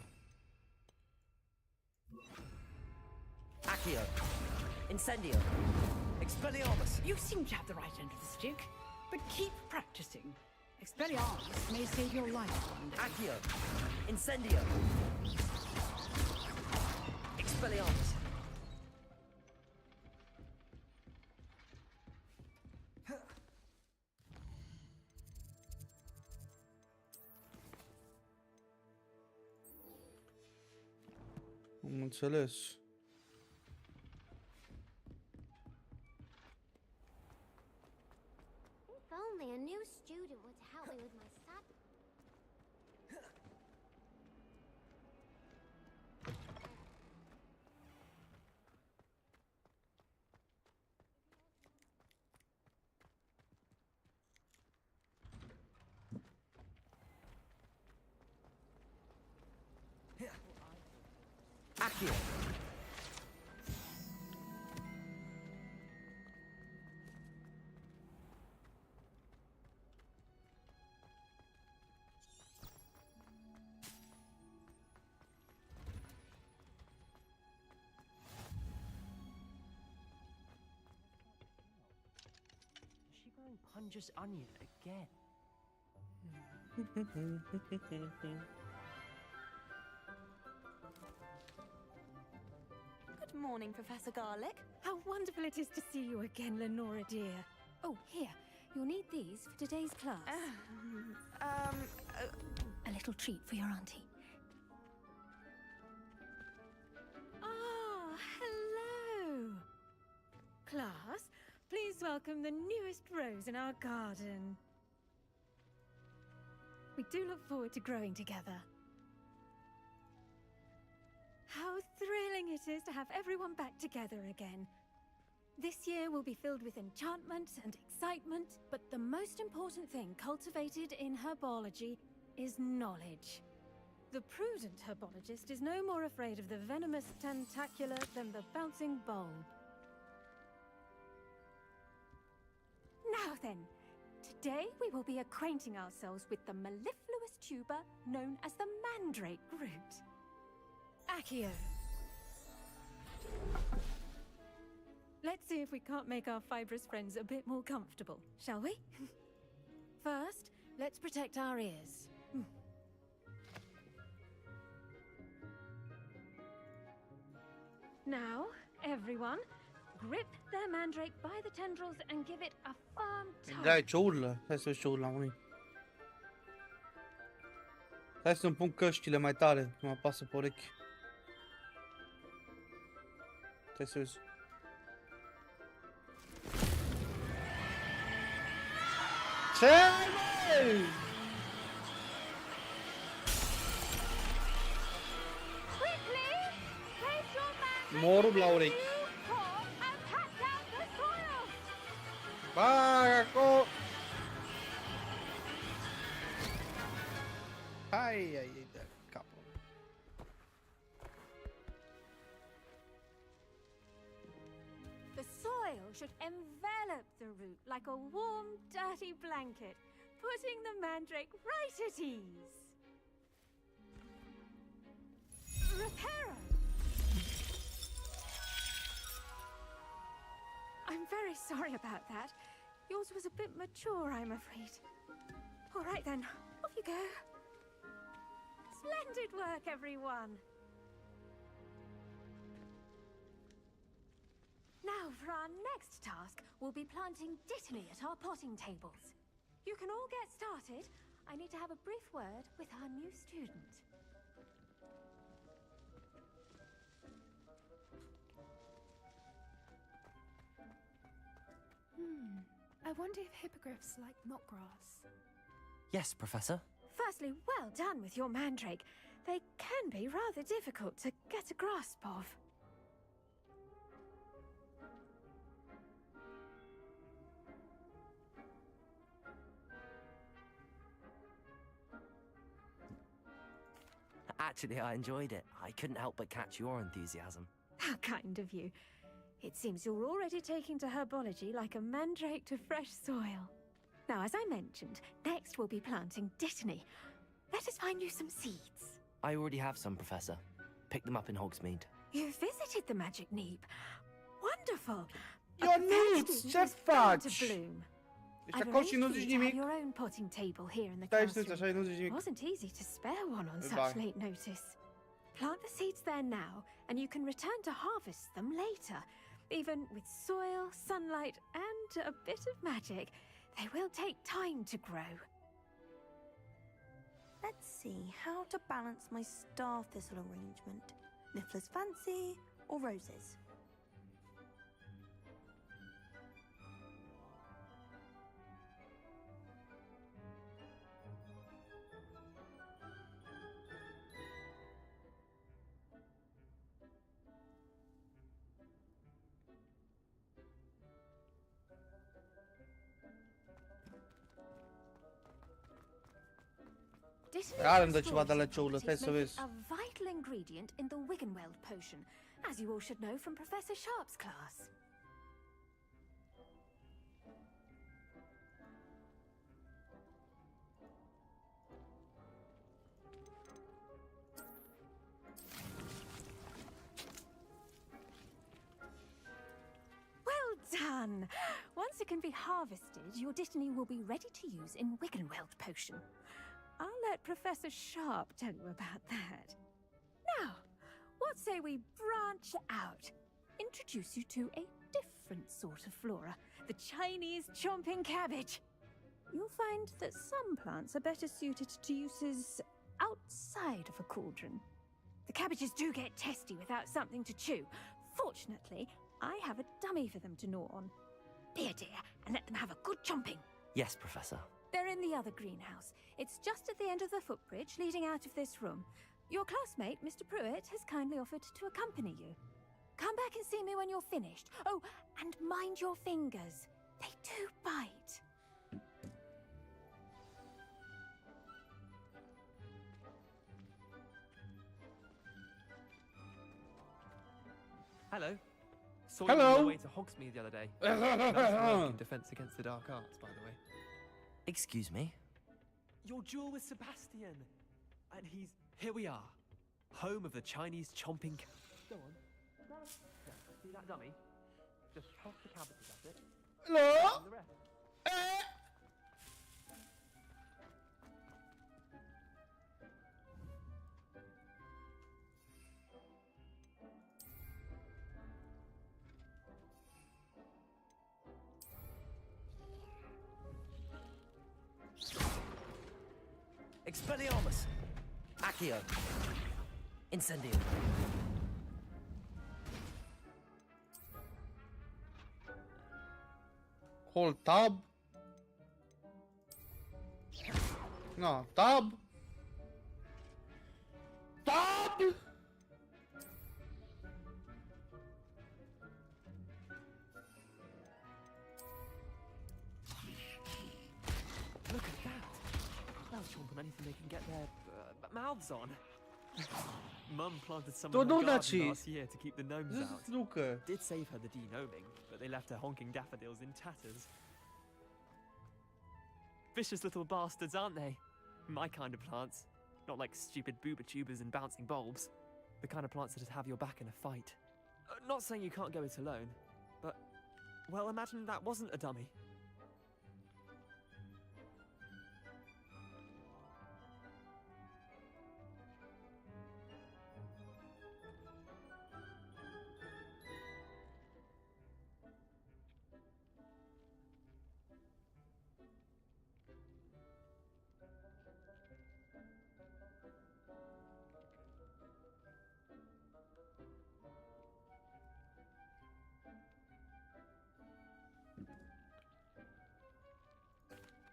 Accio. Incendio. Expelliarmus. You seem to have the right end of the stick, but keep practicing. Expelliarmus may save your life one day. Accio. Incendio. Expelliarmus. Am înțeles. If only a new student would help me with my sad. Accio. Is she going Punja's onion again? Good morning, Professor Garlic. How wonderful it is to see you again, Lenora dear. Oh, here. You'll need these for today's class. A little treat for your auntie. Ah, hello. Class, please welcome the newest rose in our garden. We do look forward to growing together. How thrilling it is to have everyone back together again. This year will be filled with enchantment and excitement, but the most important thing cultivated in herbology is knowledge. The prudent herbologist is no more afraid of the venomous tentacular than the bouncing bulb. Now then, today we will be acquainting ourselves with the mellifluous tuber known as the mandrake root. Accio. Let's see if we can't make our fibrous friends a bit more comfortable, shall we? First, let's protect our ears. Now, everyone, grip their mandrake by the tendrils and give it a firm tug. Da, ce urlă. Hai să vezi ce urlă la unii. Hai să-mi pun căștile mai tare, mă apasă pe urechi. Hai să vezi. Ce ai, măi? Morul la urechi. Bagaco! Hai, ai de capul. The soil should envelop the root like a warm, dirty blanket, putting the mandrake right at ease. Reparo! I'm very sorry about that. Yours was a bit mature, I'm afraid. All right then, off you go. Splendid work, everyone. Now, for our next task, we'll be planting dittany at our potting tables. You can all get started. I need to have a brief word with our new student. I wonder if hippogriffs like knotgrass. Yes, Professor. Firstly, well done with your mandrake. They can be rather difficult to get a grasp of. Actually, I enjoyed it. I couldn't help but catch your enthusiasm. How kind of you. It seems you're already taking to herbology like a mandrake to fresh soil. Now, as I mentioned, next we'll be planting Dittany. Let us find you some seeds. I already have some, Professor. Pick them up in Hogsmeade. You visited the Magic Neep. Wonderful. Eu nu, ce faci? To bloom. Deci acolo și nu zici nimic. Your own potting table here in the Stai classroom. așa, nu zici nimic. Wasn't easy to spare one on such Bye. late notice. Plant the seeds there now, and you can return to harvest them later. Even with soil, sunlight, and a bit of magic, they will take time to grow. Let's see how to balance my star thistle arrangement. Niffler's fancy or roses? Are de ceva de la ciulă, stai să Make vezi. it a vital ingredient in the Wiggenweld potion, as you all should know from Professor Sharp's class. Well done! Once it can be harvested, your Dittany will be ready to use in Wiggenweld potion. I'll let Professor Sharp tell you about that. Now, what say we branch out? Introduce you to a different sort of flora, the Chinese chomping cabbage. You'll find that some plants are better suited to uses outside of a cauldron. The cabbages do get testy without something to chew. Fortunately, I have a dummy for them to gnaw on. Be a dear and let them have a good chomping. Yes, Professor. They're in the other greenhouse. It's just at the end of the footbridge leading out of this room. Your classmate, Mr. Pruitt, has kindly offered to accompany you. Come back and see me when you're finished. Oh, and mind your fingers. They do bite. Hello. Saw Hello. you on the way to Hogsmeade the other day. Nice work in defense against the dark arts, by the way. Excuse me? Your duel with Sebastian. And he's... Here we are. Home of the Chinese chomping... Go on. See that dummy? Just toss the cabbages at it. Hello? And the rest. Expelliarmus! Accio! Incendio! Hold tab. No, tab. Tab! Look at that. They'll chomp on anything they can get their mouths on. Mum planted some in her garden last year to keep the gnomes out. Did save her the de-gnoming, but they left her honking daffodils in tatters. Vicious little bastards, aren't they? My kind of plants. Not like stupid booba tubers and bouncing bulbs. The kind of plants that'd have your back in a fight. Not saying you can't go it alone, but... Well, imagine that wasn't a dummy.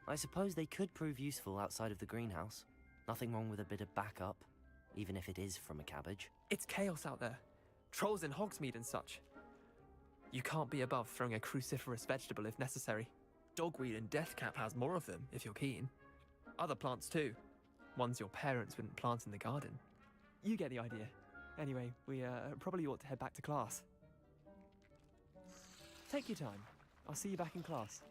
I suppose they could prove useful outside of the greenhouse. Nothing wrong with a bit of backup, even if it is from a cabbage. It's chaos out there. Trolls in Hogsmeade and such. You can't be above throwing a cruciferous vegetable if necessary. Dogweed and deathcap has more of them, if you're keen. Other plants too. Ones your parents wouldn't plant in the garden. You get the idea. Anyway, we probably ought to head back to class. Take your time. I'll see you back in class.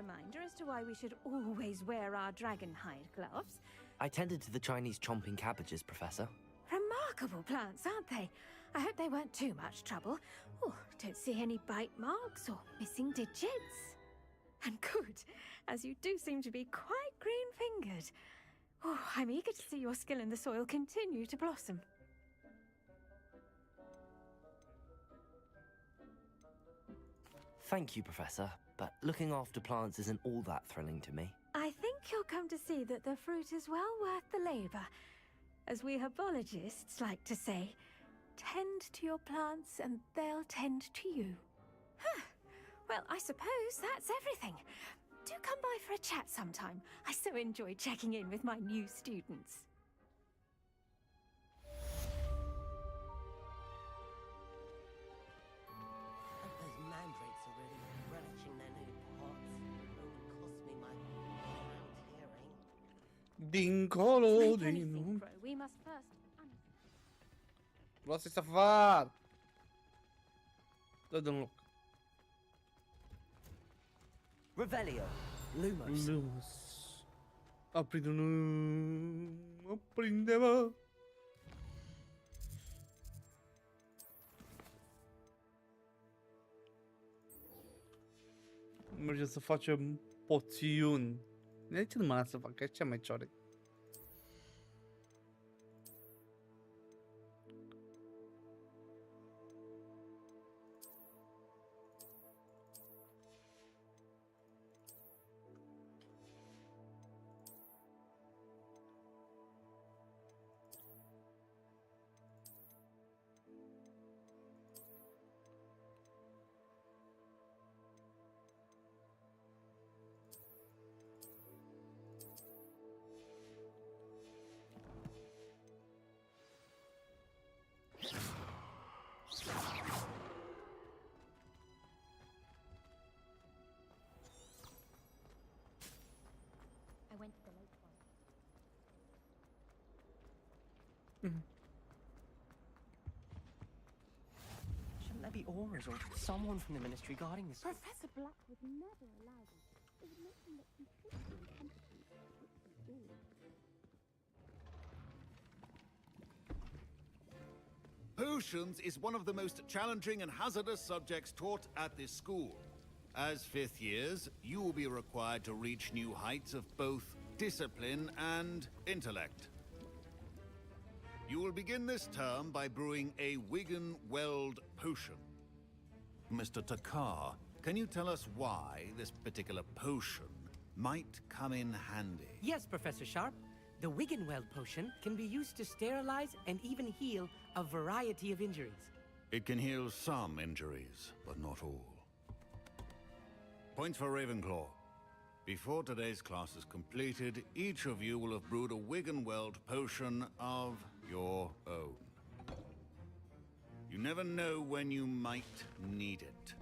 reminder as to why we should always wear our dragon hide gloves. I tended to the Chinese chomping cabbages, Professor. Remarkable plants, aren't they? I hope they weren't too much trouble. Oh, don't see any bite marks or missing digits. And good, as you do seem to be quite green-fingered. Oh, I'm eager to see your skill in the soil continue to blossom. Thank you, Professor, but looking after plants isn't all that thrilling to me. I think you'll come to see that the fruit is well worth the labor. As we herbologists like to say, tend to your plants and they'll tend to you. Huh. Well, I suppose that's everything. Do come by for a chat sometime. I so enjoy checking in with my new students. Those mandrakes are really relishing their new pots. It would cost me my hearing. Dincolo To make din... anything grow, we must first... Vreau să-i safar! Dă-dă-n loc. Revelio. Lumos. Lumos. Aprinde-mă. Aprinde-mă. Mergem să facem poțiuni. De ce nu mă lasă să fac? Că e cea mai cioare. I went to the lake one. Shouldn't there be auras or someone from the ministry guarding this? Professor Black would never allow this. It would make him look completely incompetent. Potions is one of the most challenging and hazardous subjects taught at this school. As fifth years, you will be required to reach new heights of both discipline and intellect. You will begin this term by brewing a Wigan-Weld potion. Mr. Takar, can you tell us why this particular potion might come in handy? Yes, Professor Sharp. The Wiggenweld potion can be used to sterilize and even heal a variety of injuries. It can heal some injuries, but not all. Points for Ravenclaw. Before today's class is completed, each of you will have brewed a Wiggenweld potion of your own. You never know when you might need it.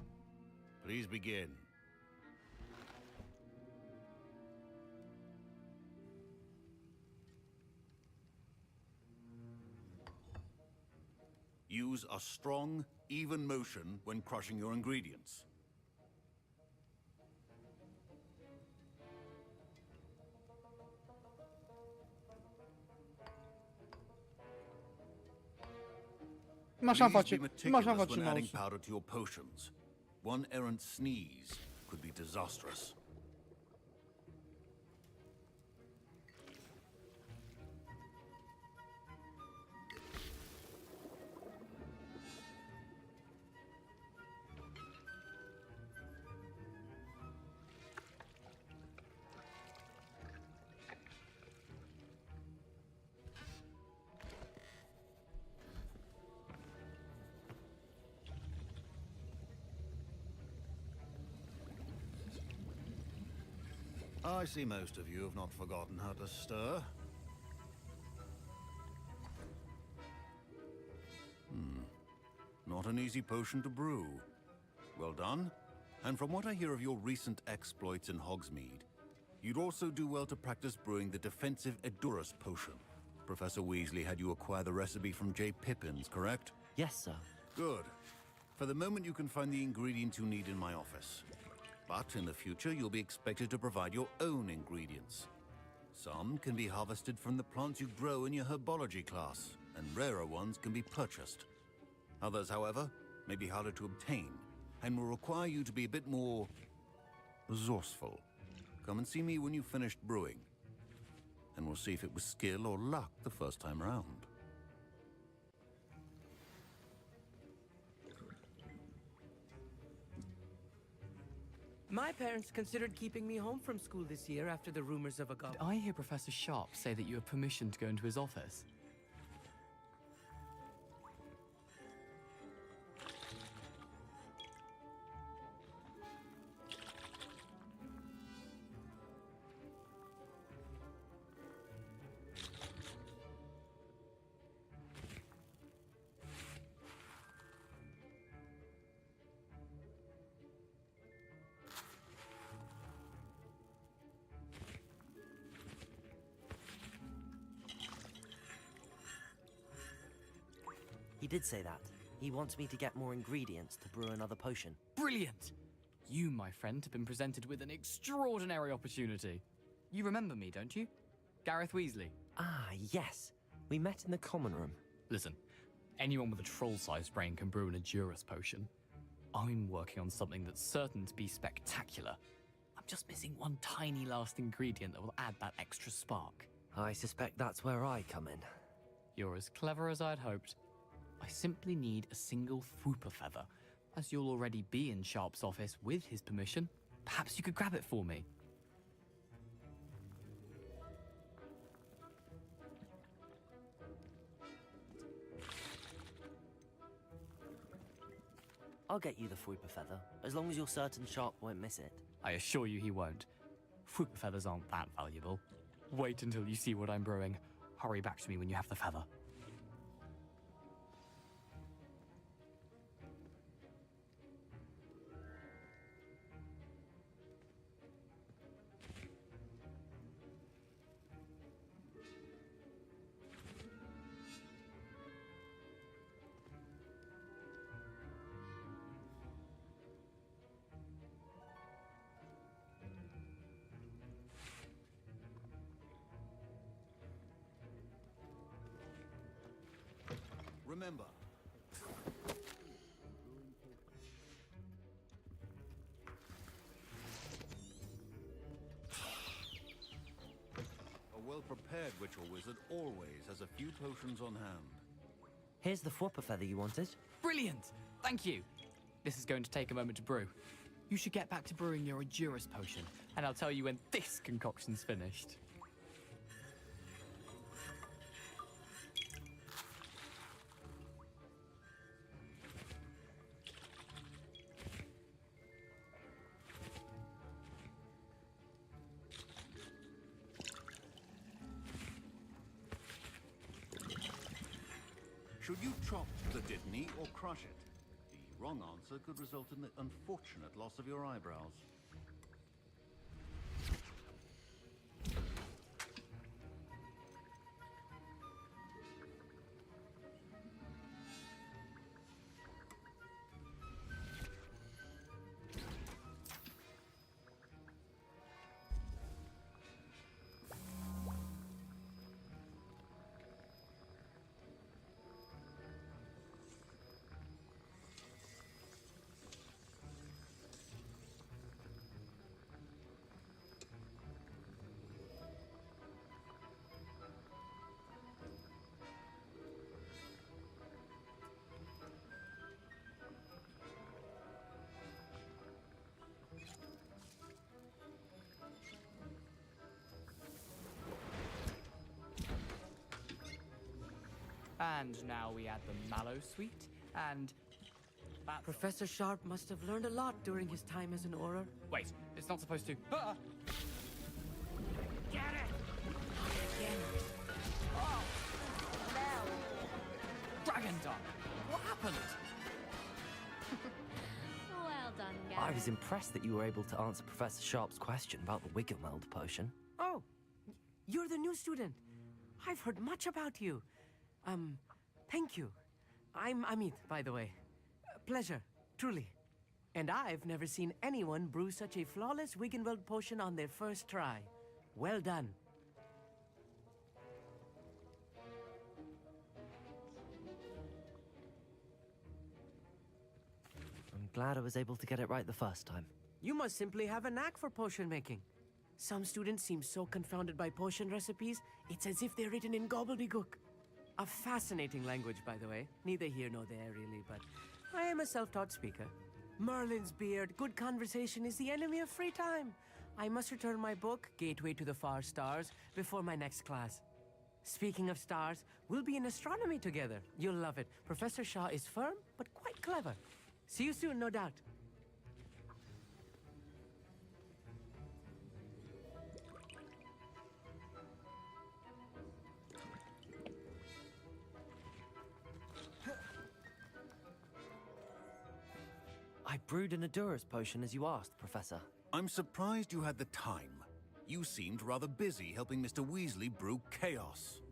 Please begin. Use a strong, even motion when crushing your ingredients. Așa Please face, be așa meticulous face when adding mouse. powder to your potions. One errant sneeze could be disastrous. I see most of you have not forgotten how to stir. Not an easy potion to brew. Well done. And from what I hear of your recent exploits in Hogsmeade, you'd also do well to practice brewing the defensive Edurus potion. Professor Weasley had you acquire the recipe from J. Pippins, correct? Yes, sir. Good. For the moment, you can find the ingredients you need in my office. But in the future, you'll be expected to provide your own ingredients. Some can be harvested from the plants you grow in your herbology class, and rarer ones can be purchased. Others, however, may be harder to obtain, and will require you to be a bit more resourceful. Come and see me when you've finished brewing, and we'll see if it was skill or luck the first time round. My parents considered keeping me home from school this year after the rumors of a Did I hear Professor Sharp say that you have permission to go into his office? He did say that. He wants me to get more ingredients to brew another potion. Brilliant! You, my friend, have been presented with an extraordinary opportunity. You remember me, don't you? Gareth Weasley. Ah, yes. We met in the common room. Listen, anyone with a troll-sized brain can brew an Adurus potion. I'm working on something that's certain to be spectacular. I'm just missing one tiny last ingredient that will add that extra spark. I suspect that's where I come in. You're as clever as I'd hoped. I simply need a single Fwooper feather. As you'll already be in Sharp's office with his permission, perhaps you could grab it for me. I'll get you the Fwooper feather, as long as you're certain Sharp won't miss it. I assure you he won't. Fwooper feathers aren't that valuable. Wait until you see what I'm brewing. Hurry back to me when you have the feather. Remember, a well-prepared ritual wizard always has a few potions on hand. Here's the Fwooper feather you wanted. Brilliant! Thank you. This is going to take a moment to brew. You should get back to brewing your Adurus potion, and I'll tell you when this concoction's finished. Should you chop the Dittany or crush it? The wrong answer could result in the unfortunate loss of your eyebrows. And now we add the mallow sweet, and that's... Professor Sharp must have learned a lot during his time as an Auror. Wait, it's not supposed to... Ah! Get it! Again. Oh! No! Dragon Dung! What happened? Well done, Gareth. I was impressed that you were able to answer Professor Sharp's question about the Wiggenweld potion. Oh, you're the new student. I've heard much about you. Thank you. I'm Amit, by the way. Pleasure, truly. And I've never seen anyone brew such a flawless Wiggenweld potion on their first try. Well done. I'm glad I was able to get it right the first time. You must simply have a knack for potion making. Some students seem so confounded by potion recipes, it's as if they're written in gobbledygook. A fascinating language, by the way. Neither here nor there, really, but I am a self-taught speaker. Merlin's beard, good conversation is the enemy of free time. I must return my book, Gateway to the Far Stars, before my next class. Speaking of stars, we'll be in astronomy together. You'll love it. Professor Shaw is firm, but quite clever. See you soon, no doubt. I brewed an Adura's potion as you asked, Professor. I'm surprised you had the time. You seemed rather busy helping Mr. Weasley brew chaos.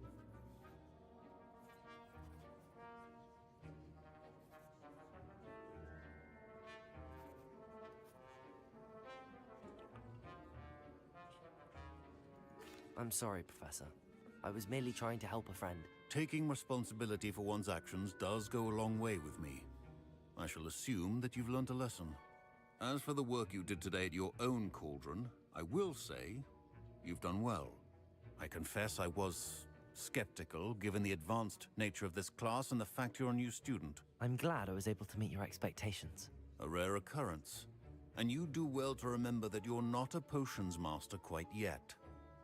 I'm sorry, Professor. I was merely trying to help a friend. Taking responsibility for one's actions does go a long way with me. I shall assume that you've learnt a lesson. As for the work you did today at your own cauldron, I will say you've done well. I confess I was skeptical, given the advanced nature of this class and the fact you're a new student. I'm glad I was able to meet your expectations. A rare occurrence. And you do well to remember that you're not a potions master quite yet.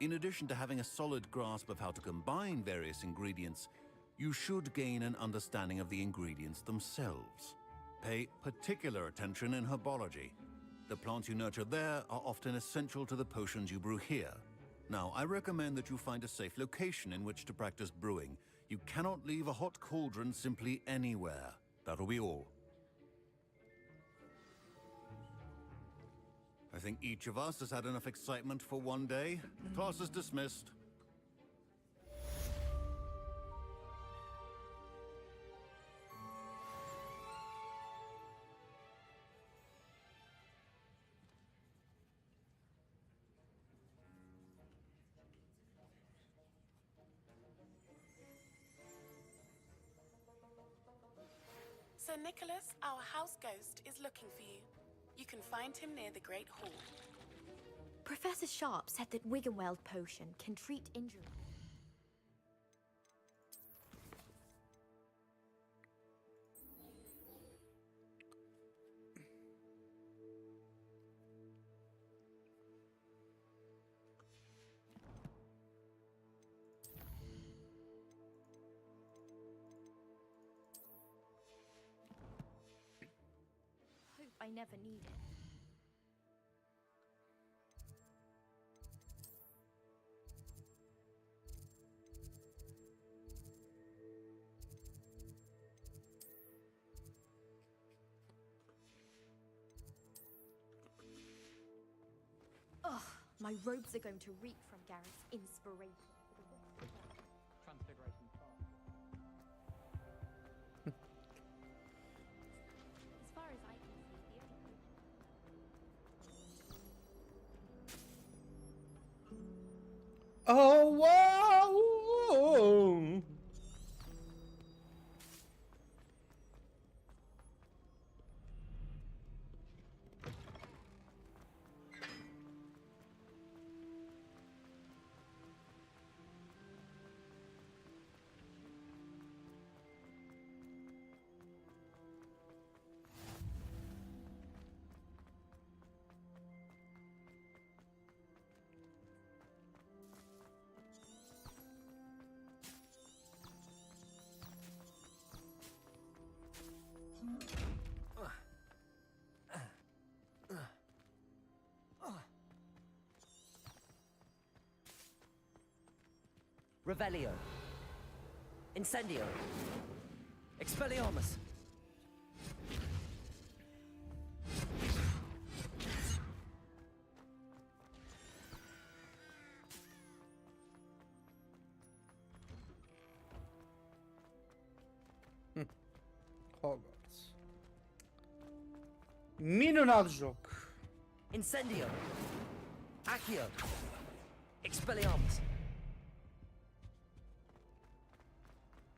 In addition to having a solid grasp of how to combine various ingredients, you should gain an understanding of the ingredients themselves. Pay particular attention in herbology. The plants you nurture there are often essential to the potions you brew here. Now, I recommend that you find a safe location in which to practice brewing. You cannot leave a hot cauldron simply anywhere. That'll be all. I think each of us has had enough excitement for one day. Class is dismissed. Sir Nicholas, our house ghost, is looking for you. You can find him near the Great Hall. Professor Sharp said that Wiggenweld potion can treat injury. Hope I never need it. Ugh, my robes are going to reek from Garrett's inspiration. Transfiguration As far as I can see, the only... Oh, wow! Revelio. Incendio. Expelliarmus. Hogwarts. Minunat joc. Incendio. Accio. Expelliarmus.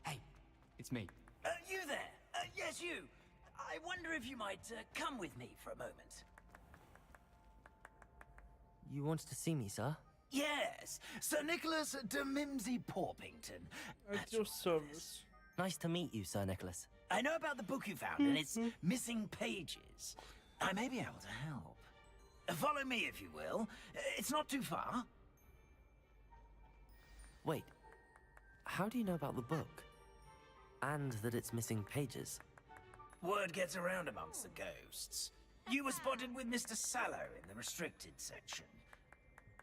Hey, it's me. You there? Yes, you. I wonder if you might come with me for a moment. You wanted to see me, sir? Yes, Sir Nicholas de Mimsy Porpington. At your service. Nice to meet you, Sir Nicholas. I know about the book you found and its missing pages. I may be able to help. Follow me, if you will. It's not too far. Wait, how do you know about the book? And that it's missing pages? Word gets around amongst the ghosts. You were spotted with Mr. Sallow in the restricted section.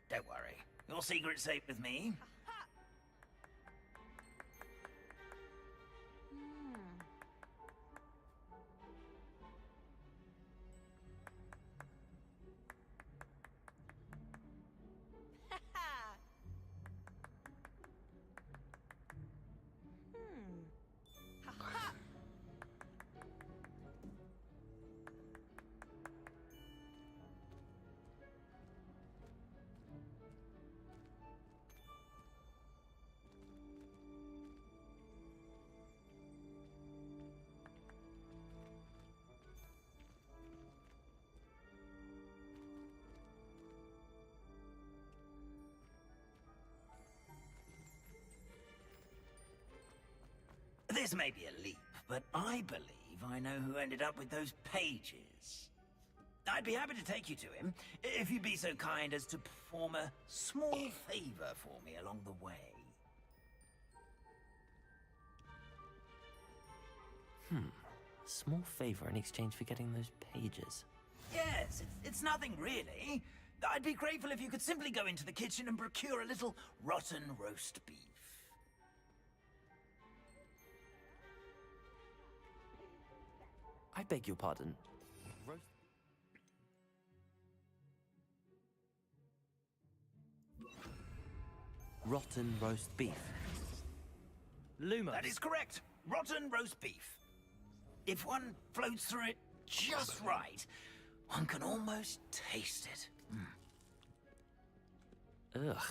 Don't worry, your secret's safe with me. This may be a leap, but I believe I know who ended up with those pages. I'd be happy to take you to him, if you'd be so kind as to perform a small favor for me along the way. Small favor in exchange for getting those pages. Yes, it's nothing really. I'd be grateful if you could simply go into the kitchen and procure a little rotten roast beef. I beg your pardon. Rotten roast beef. Lumos. That is correct. Rotten roast beef. If one floats through it just right, one can almost taste it. Ugh.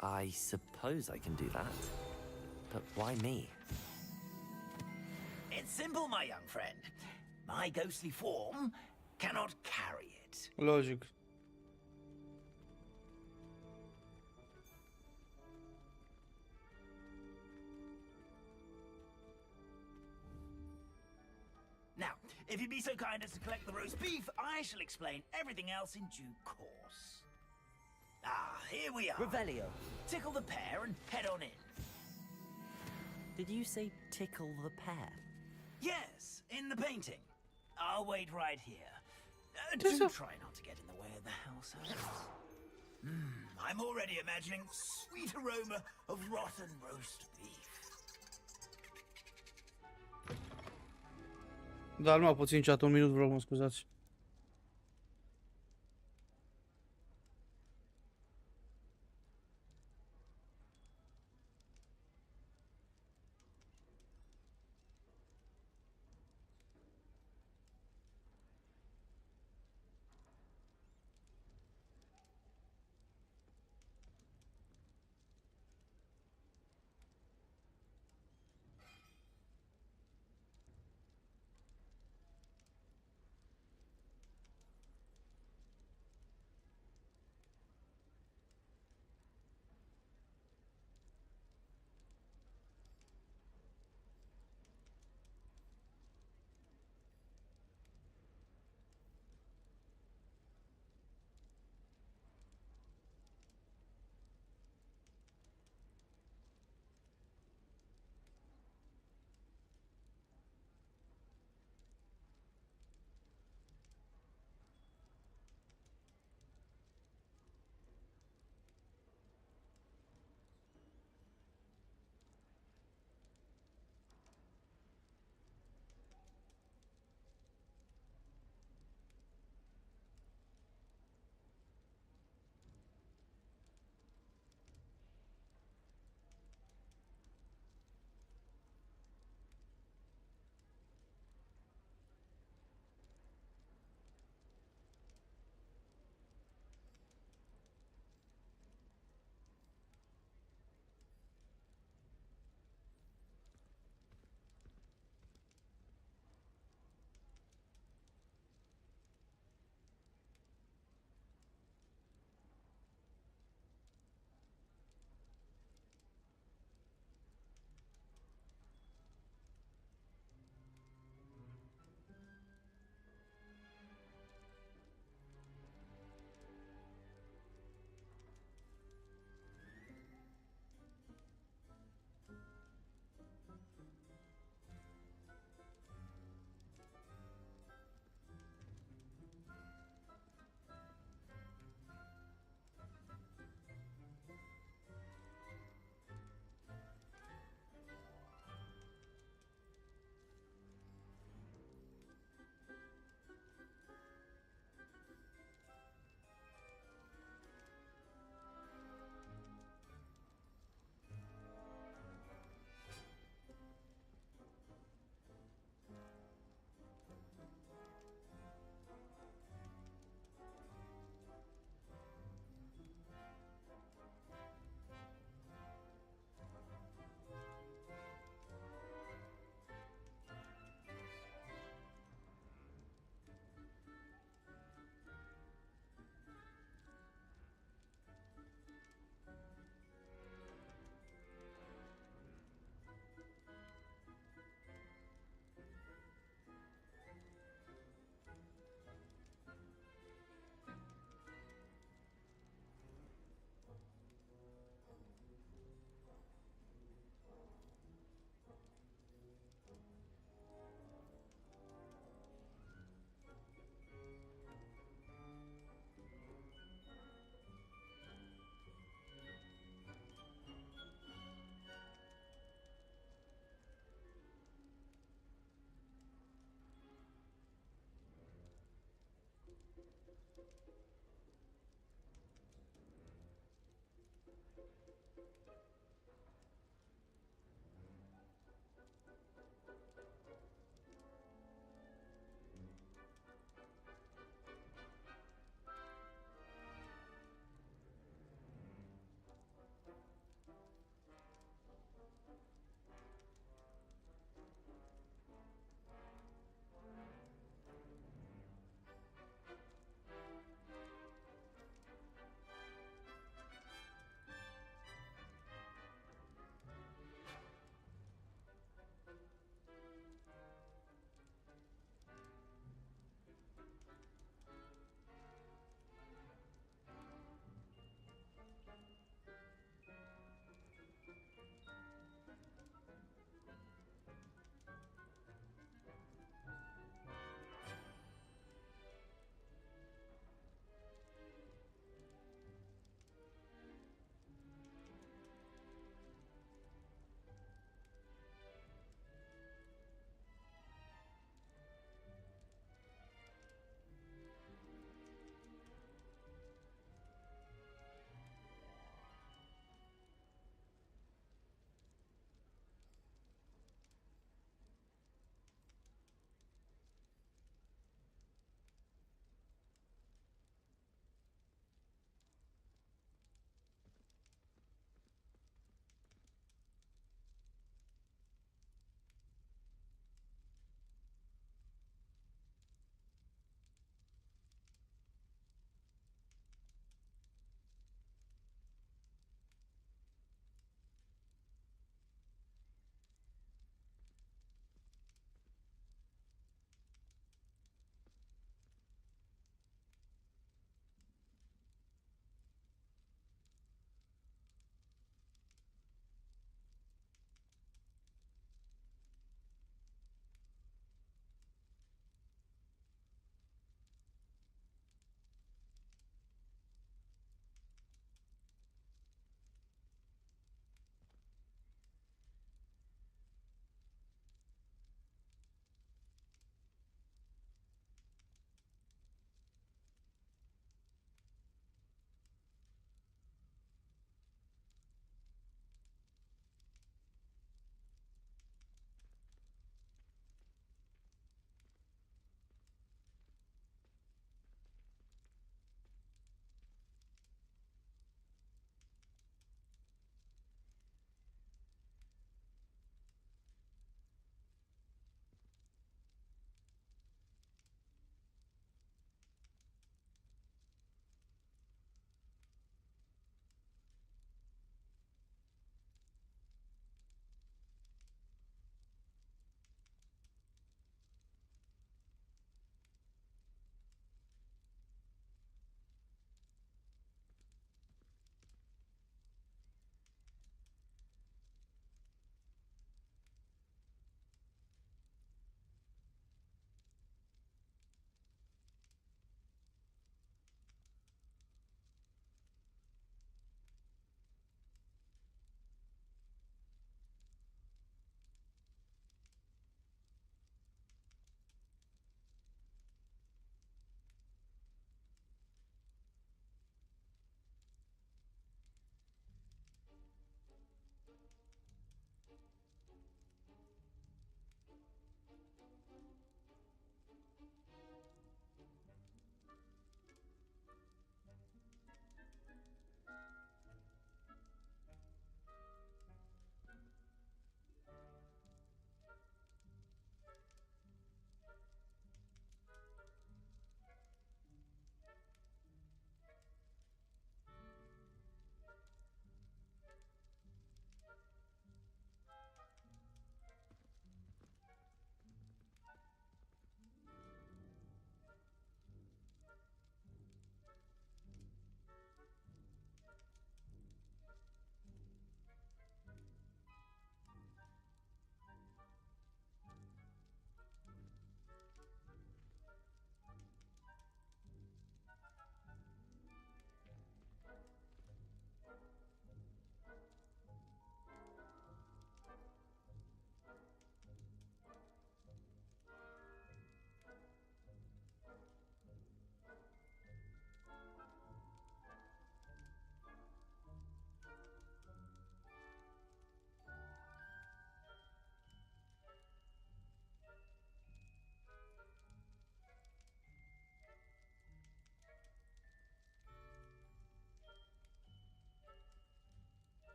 I suppose I can do that. But why me? It's simple, my young friend. My ghostly form cannot carry it. Logic. Now, if you'd be so kind as to collect the roast beef, I shall explain everything else in due course. Ah, here we are. Revelio. Tickle the pear and head on in. Did you say tickle the pear? Yes, in the painting. I'll wait right here. Do try not to get in the way of the house elves. I'm already imagining the sweet aroma of rotten roast beef. Dar numai puțin chat, un minut vreau, mă scuzați.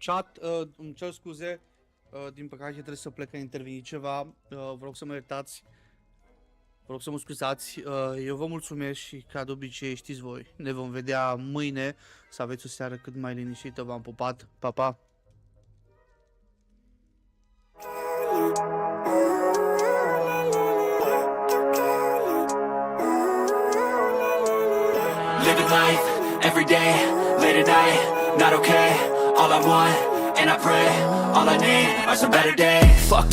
Chat, îmi cer scuze, din păcate trebuie să plec, a intervenit ceva, vă rog să mă iertați, vă rog să mă scuzați, eu vă mulțumesc și ca de obicei știți voi, ne vom vedea mâine, să aveți o seară cât mai liniștită, v-am pupat, pa, pa! Living life, every day, late at night, not okay. All I want, and I pray, all I need are some better days. Fuck